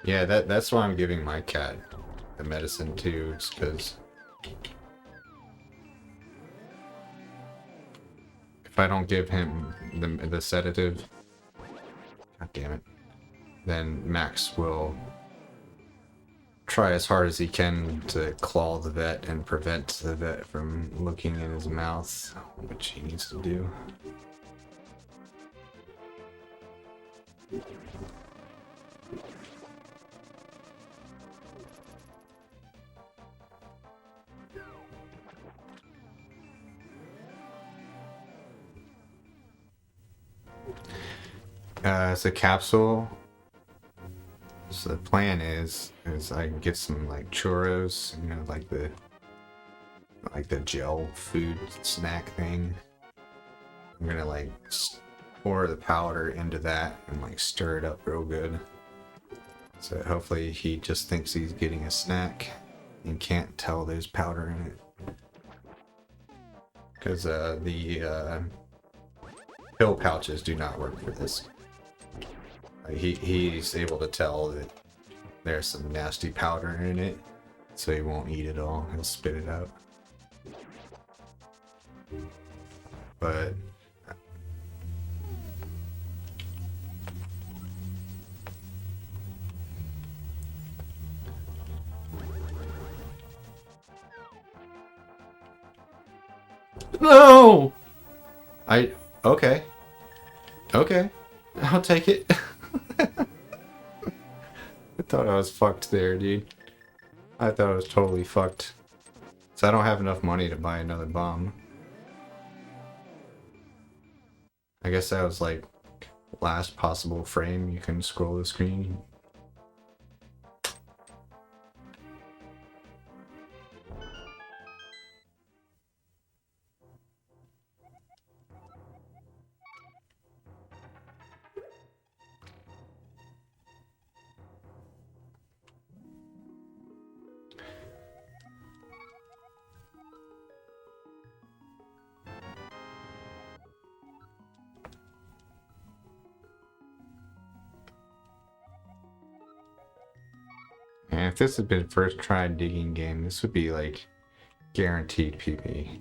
Yeah, that's why I'm giving my cat the medicine too, it's because if I don't give him the sedative, god damn it, then Max will try as hard as he can to claw the vet and prevent the vet from looking in his mouth, which he needs to do. It's a capsule. So the plan is I can get some like churros, you know, like the gel food snack thing. I'm gonna like pour the powder into that and like stir it up real good. So hopefully he just thinks he's getting a snack and can't tell there's powder in it. Because the pill pouches do not work for this. He's able to tell that there's some nasty powder in it, so he won't eat it all. He'll spit it out. But no! Okay. Okay. I'll take it. I thought I was fucked there, dude. I thought I was totally fucked. So I don't have enough money to buy another bomb. I guess that was like last possible frame. You can scroll the screen. And if this had been first try digging game, this would be like guaranteed PP.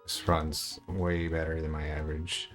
This runs way better than my average.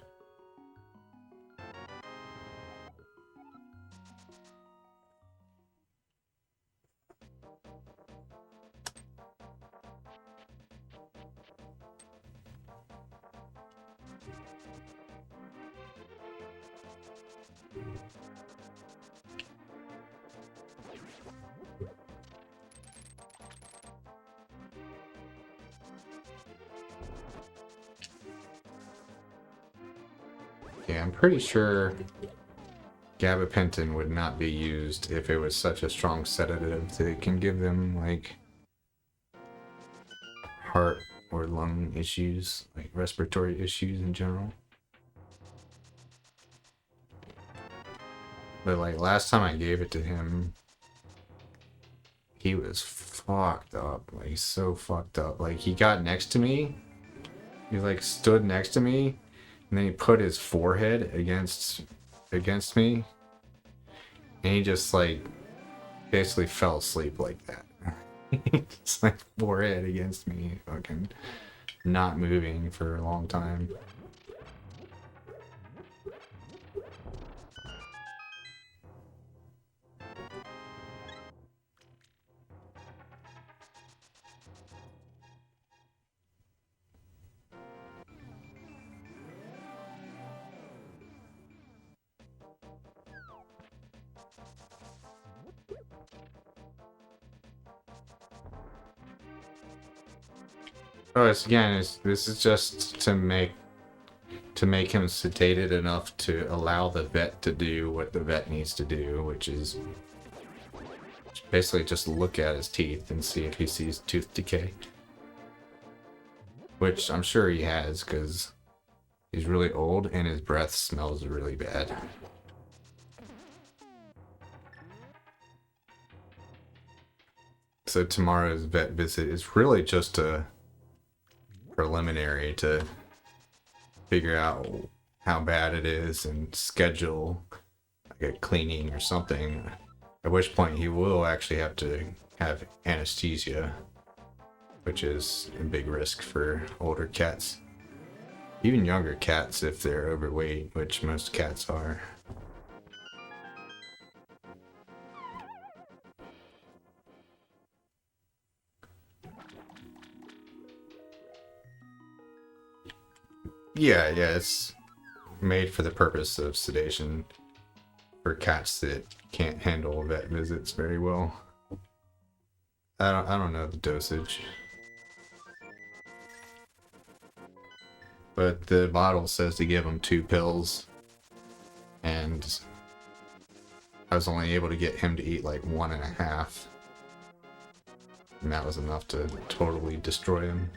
Yeah, I'm pretty sure gabapentin would not be used if it was such a strong sedative that it can give them like heart or lung issues, like respiratory issues in general. But like last time I gave it to him, he was fucked up, like so fucked up. Like he got next to me, he like stood next to me, and then he put his forehead against me, and he just like Basically fell asleep like that. Just like forehead against me, fucking not moving for a long time. Oh, this is just to make him sedated enough to allow the vet to do what the vet needs to do, which is basically just look at his teeth and see if he sees tooth decay. Which I'm sure he has, because he's really old and his breath smells really bad. So tomorrow's vet visit is really just a preliminary to figure out how bad it is and schedule like a cleaning or something, at which point he will actually have to have anesthesia, which is a big risk for older cats, even younger cats if they're overweight, which most cats are. Yeah, it's made for the purpose of sedation for cats that can't handle vet visits very well. I don't know the dosage, but the bottle says to give them 2 pills, and I was only able to get him to eat like 1.5, and that was enough to totally destroy him.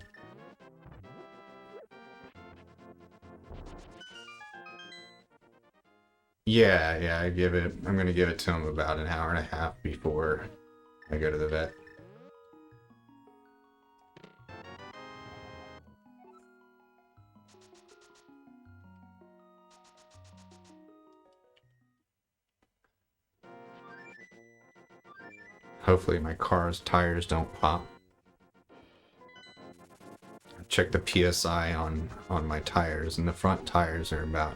Yeah, I'm gonna give it to him about an hour and a half before I go to the vet. Hopefully my car's tires don't pop. Check the PSI on my tires, and the front tires are about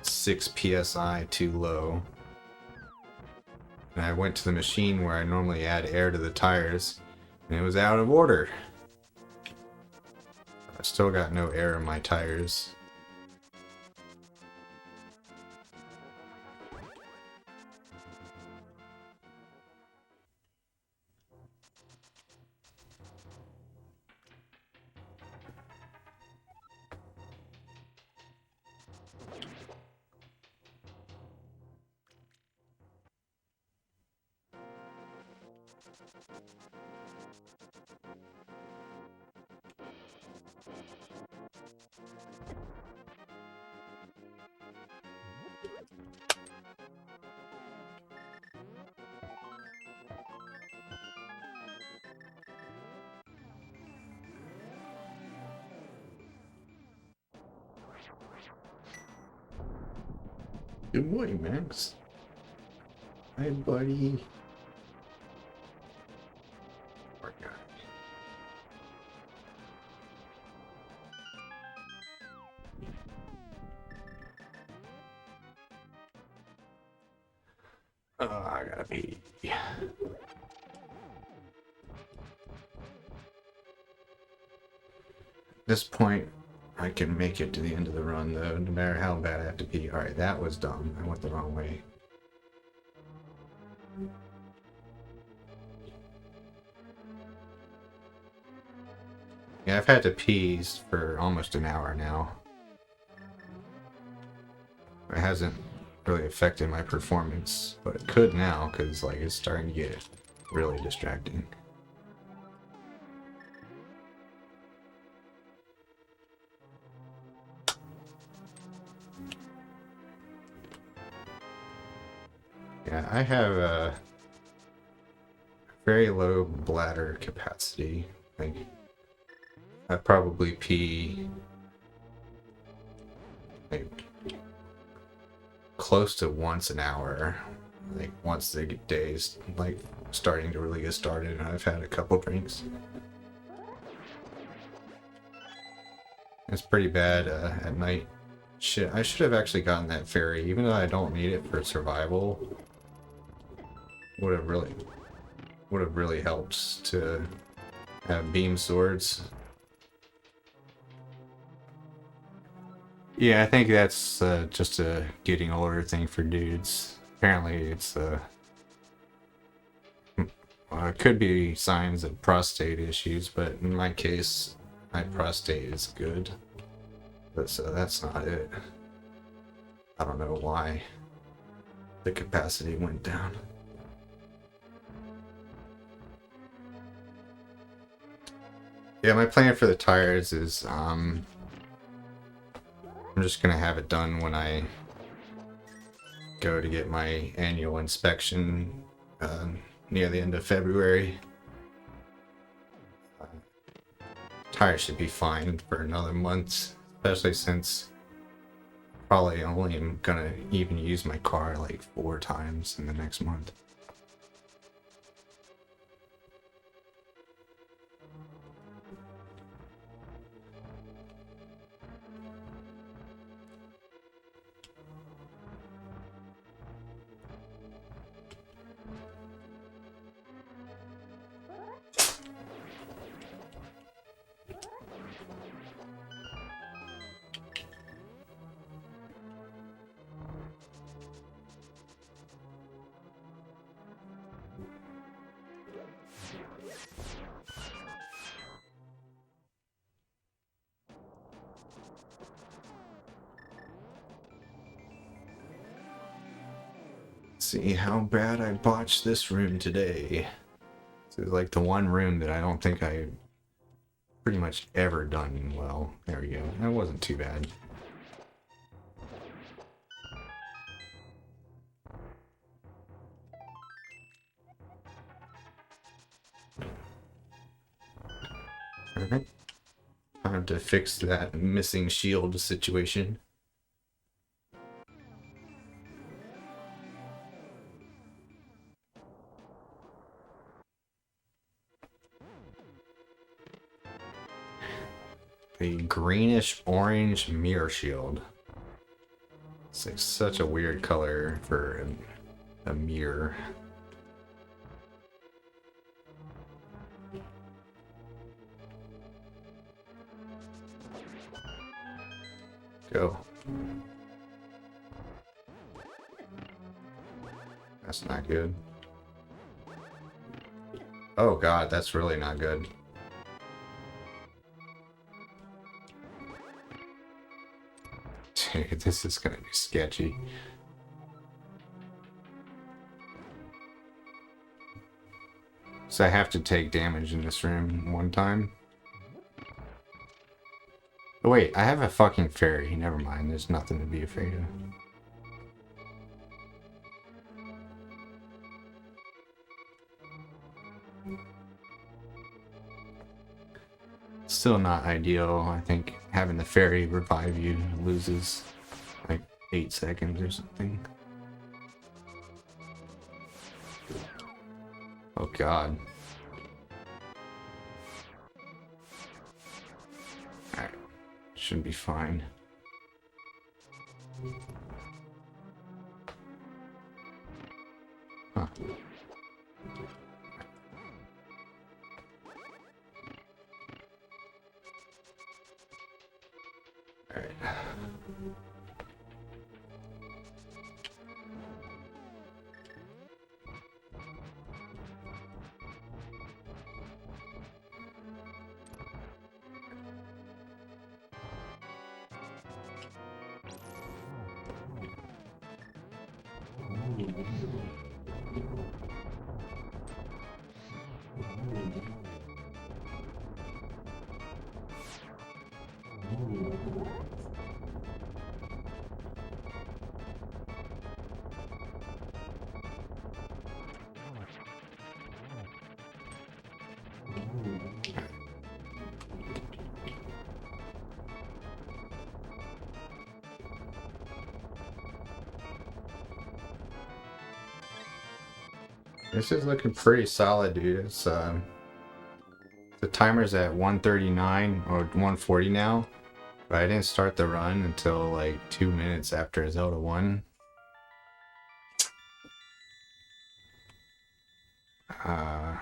6 PSI too low. And I went to the machine where I normally add air to the tires, and it was out of order. I still got no air in my tires. Good morning, Max. Hi, buddy. Poor guy. Oh, I gotta pee. At this point, I can make it to the end of the run, though, no matter how bad I have to pee. Alright, that was dumb. I went the wrong way. Yeah, I've had to pee for almost an hour now. It hasn't really affected my performance, but it could now, because like it's starting to get really distracting. Yeah, I have a very low bladder capacity. Like, I probably pee like close to once an hour. like once the day's like starting to really get started and I've had a couple drinks. It's pretty bad at night. Shit, I should have actually gotten that ferry, even though I don't need it for survival. Would have really helped to have beam swords. Yeah, I think that's just a getting older thing for dudes. Apparently, it's it could be signs of prostate issues, but in my case, my prostate is good. But so that's not it. I don't know why the capacity went down. Yeah, my plan for the tires is I'm just gonna have it done when I go to get my annual inspection near the end of February. Tires should be fine for another month, especially since probably only am gonna even use my car like 4 times in the next month. See how bad I botched this room today. This is like the one room that I don't think I pretty much ever done well. There we go. That wasn't too bad. Alright. Time to fix that missing shield situation. A greenish orange mirror shield. It's like such a weird color for a mirror. Go. That's not good. Oh god, that's really not good. Dude, this is gonna be sketchy. So I have to take damage in this room one time. Oh wait, I have a fucking fairy. Never mind, there's nothing to be afraid of. Still not ideal. I think having the fairy revive you loses like 8 seconds or something. Oh god. Alright. Should be fine. Huh. Alright. This is looking pretty solid, dude. It's the timer's at 139 or 140 now, but I didn't start the run until like 2 minutes after Zelda 1.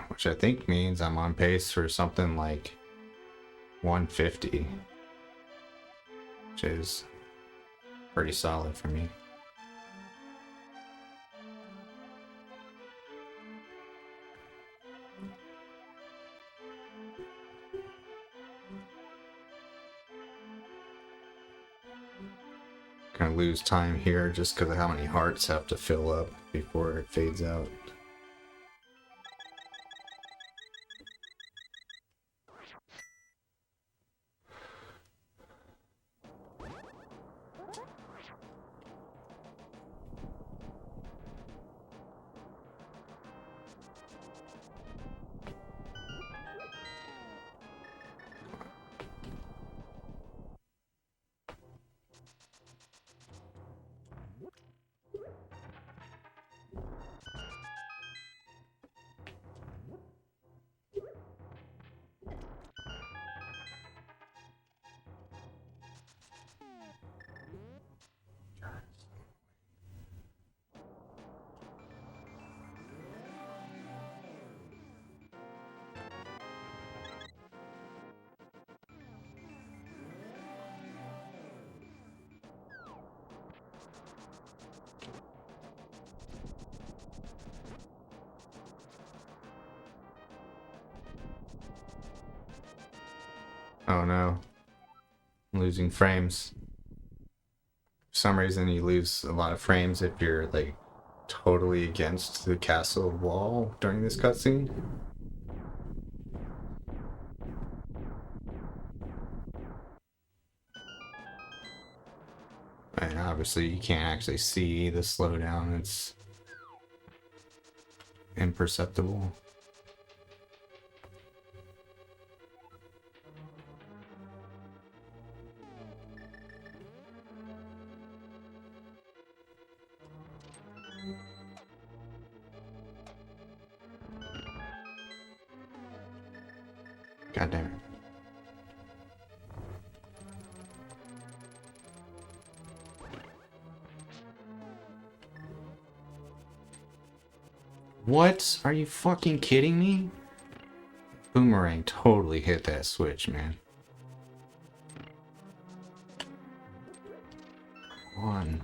Which I think means I'm on pace for something like 150, which is pretty solid for me. Gonna lose time here just because of how many hearts have to fill up before it fades out. Oh no. I'm losing frames. For some reason you lose a lot of frames if you're like totally against the castle wall during this cutscene. And obviously you can't actually see the slowdown, it's imperceptible. God damn it. What? Are you fucking kidding me? Boomerang totally hit that switch, man. One.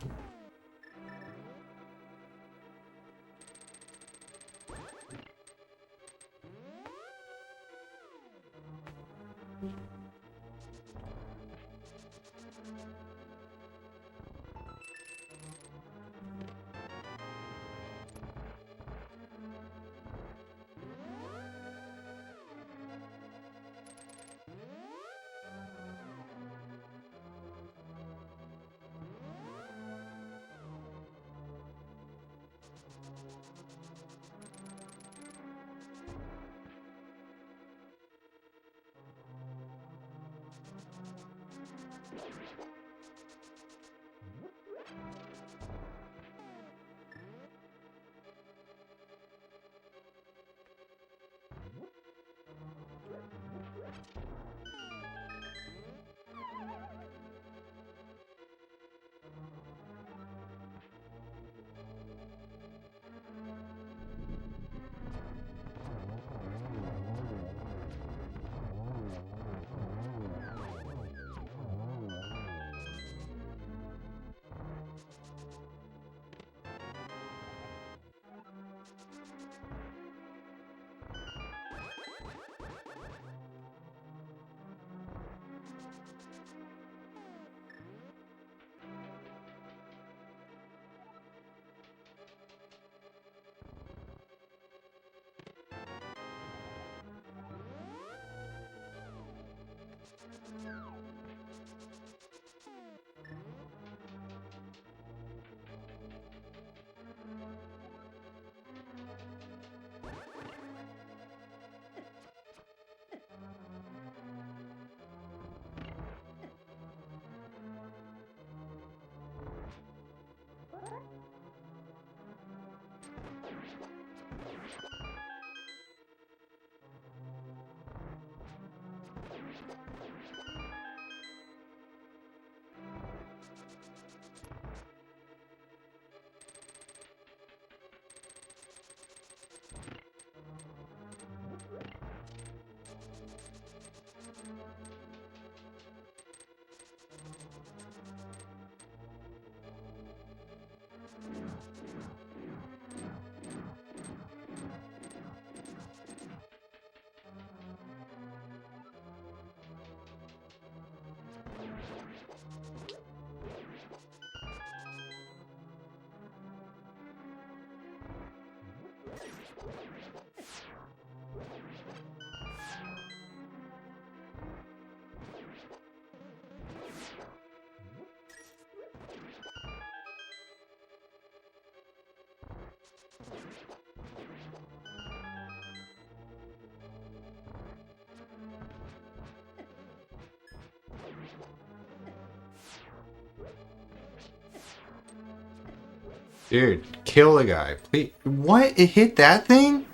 Dude, kill the guy, please. What? It hit that thing?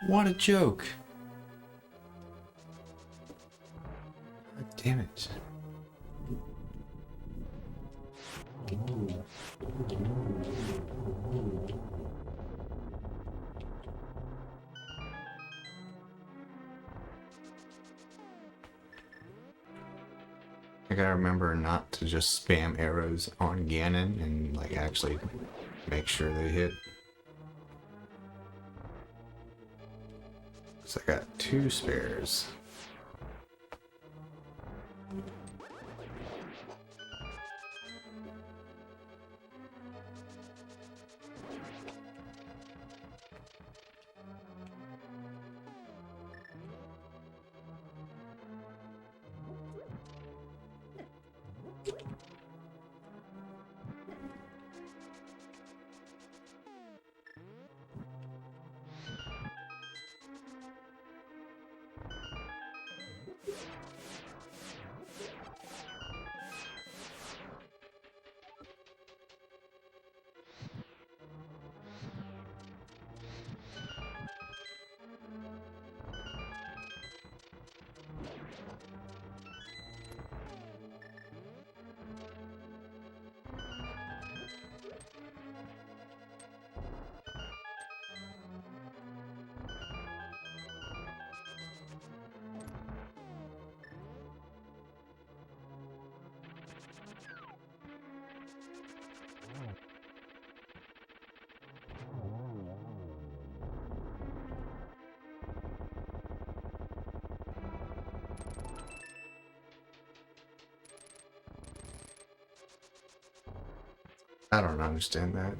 What a joke. God damn it. I gotta remember not to just spam arrows on Ganon and like actually make sure they hit. So I got 2 spares. I don't understand that.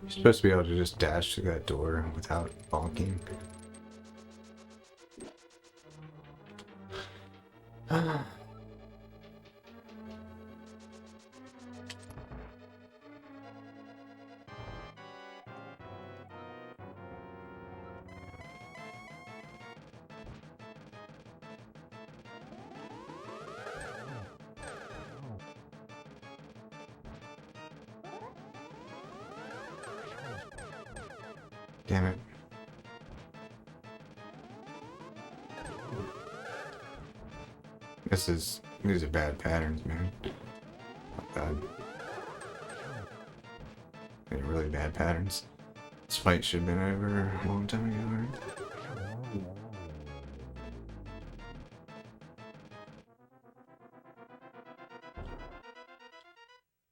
You're supposed to be able to just dash through that door without bonking. Damn it. These are bad patterns, man. Not bad. They're really bad patterns. This fight should have been over a long time ago, right?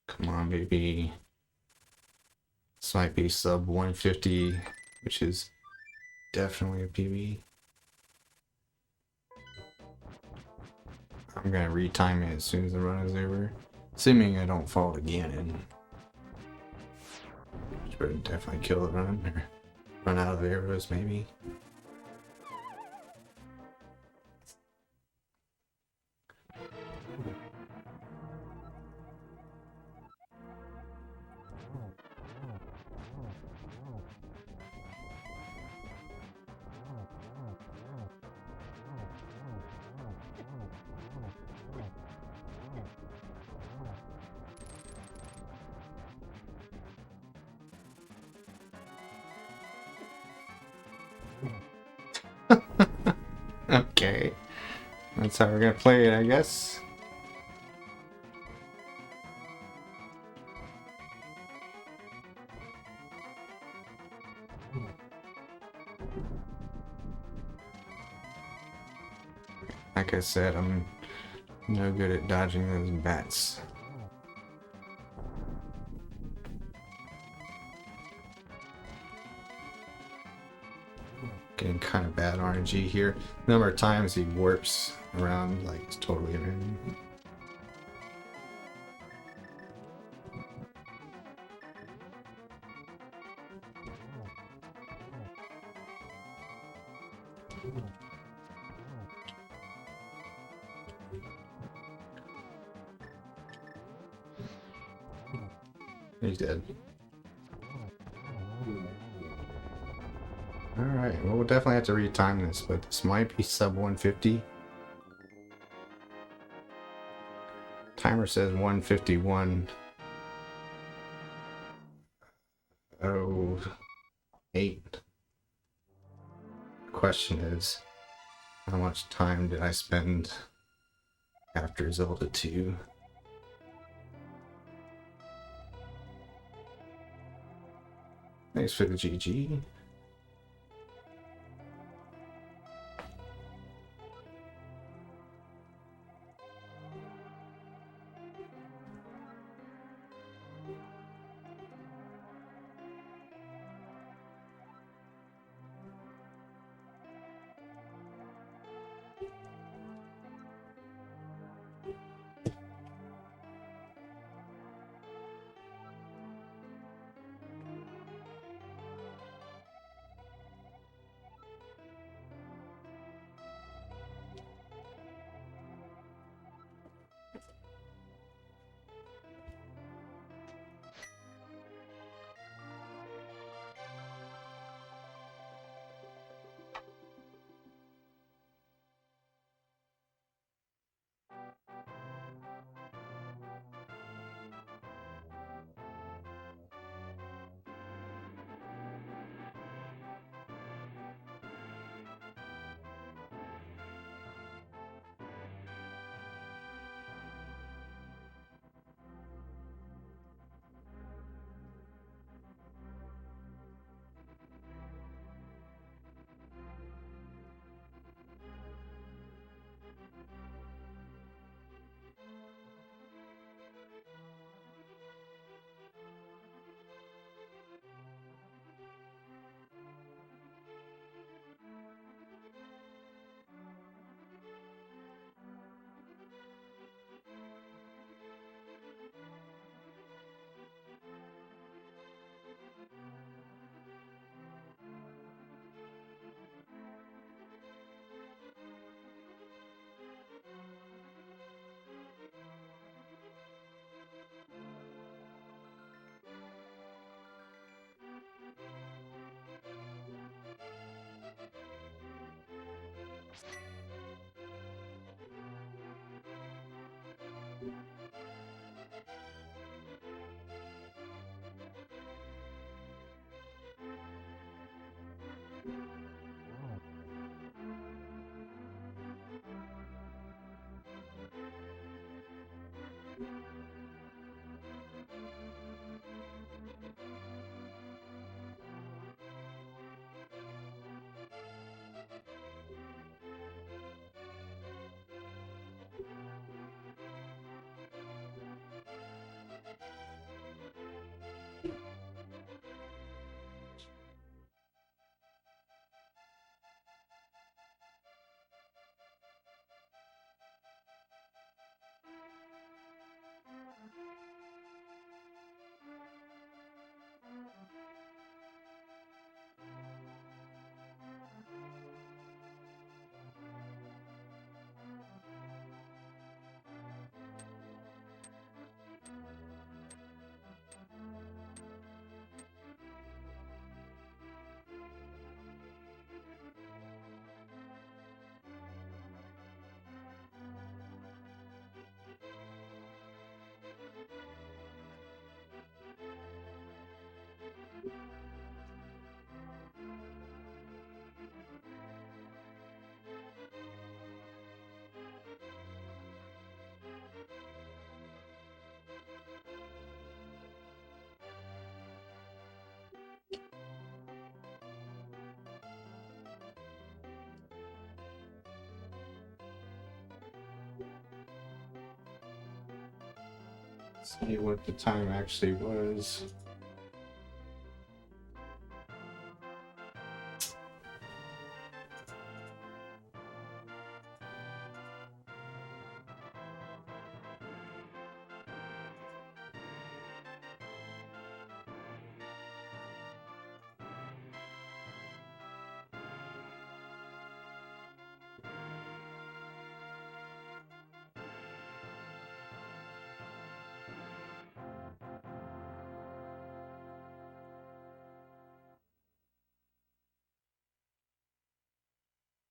Come on, baby. This might be sub 150, which is definitely a PB. I'm gonna retime it as soon as the run is over. Assuming I don't fall again, which would definitely kill the run, or run out of arrows maybe. Okay, that's how we're gonna play it, I guess. Like I said, I'm no good at dodging those bats. Getting kind of bad RNG here. The number of times he warps around, like, it's totally random. He's dead. Alright, well, we'll definitely have to retime this, but this might be sub 150. Timer says 151. 8. The question is, how much time did I spend after Zelda 2? Thanks for the GG. See what the time actually was.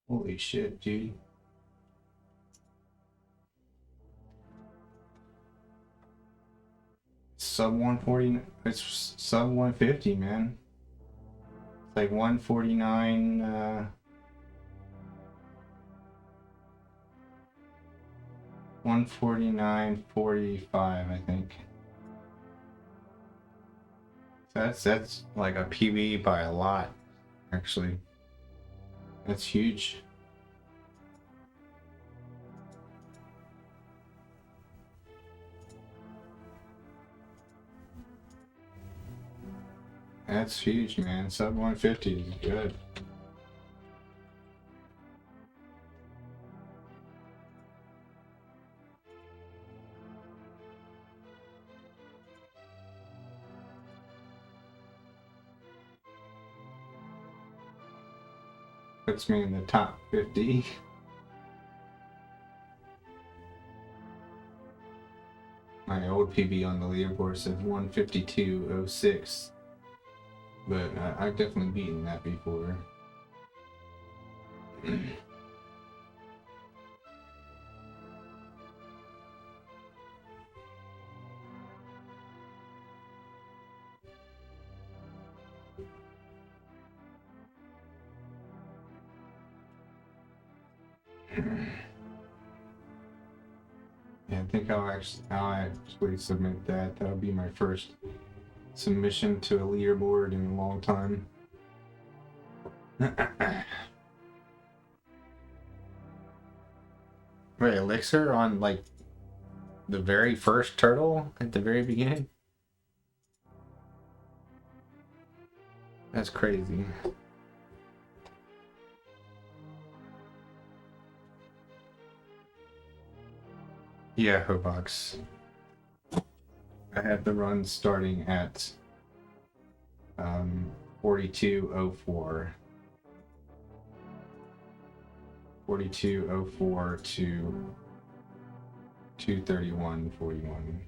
Holy shit, dude. sub 140. It's sub 150, man. It's like 149. 149.45, I think. That's like a PB by a lot, actually. That's huge. That's huge, man. Sub 150 is good. Puts me in the top 50. My old PB on the leaderboard says 152.06. But I've definitely beaten that before. Yeah, I think I'll actually submit that. That'll be my first submission to a leaderboard in a long time. Wait, Elixir on like the very first turtle at the very beginning? That's crazy. Yeah, Hobox. I had the run starting at 4204. 4204 to 231.41.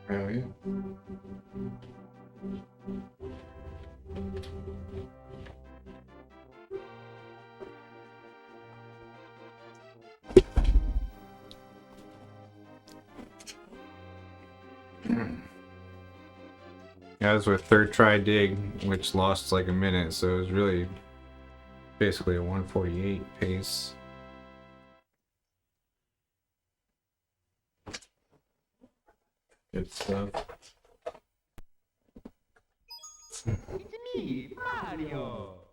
Hell yeah. That was with third try dig, which lost like a minute, so it was really basically a 148 pace. Good stuff. It's me, Mario!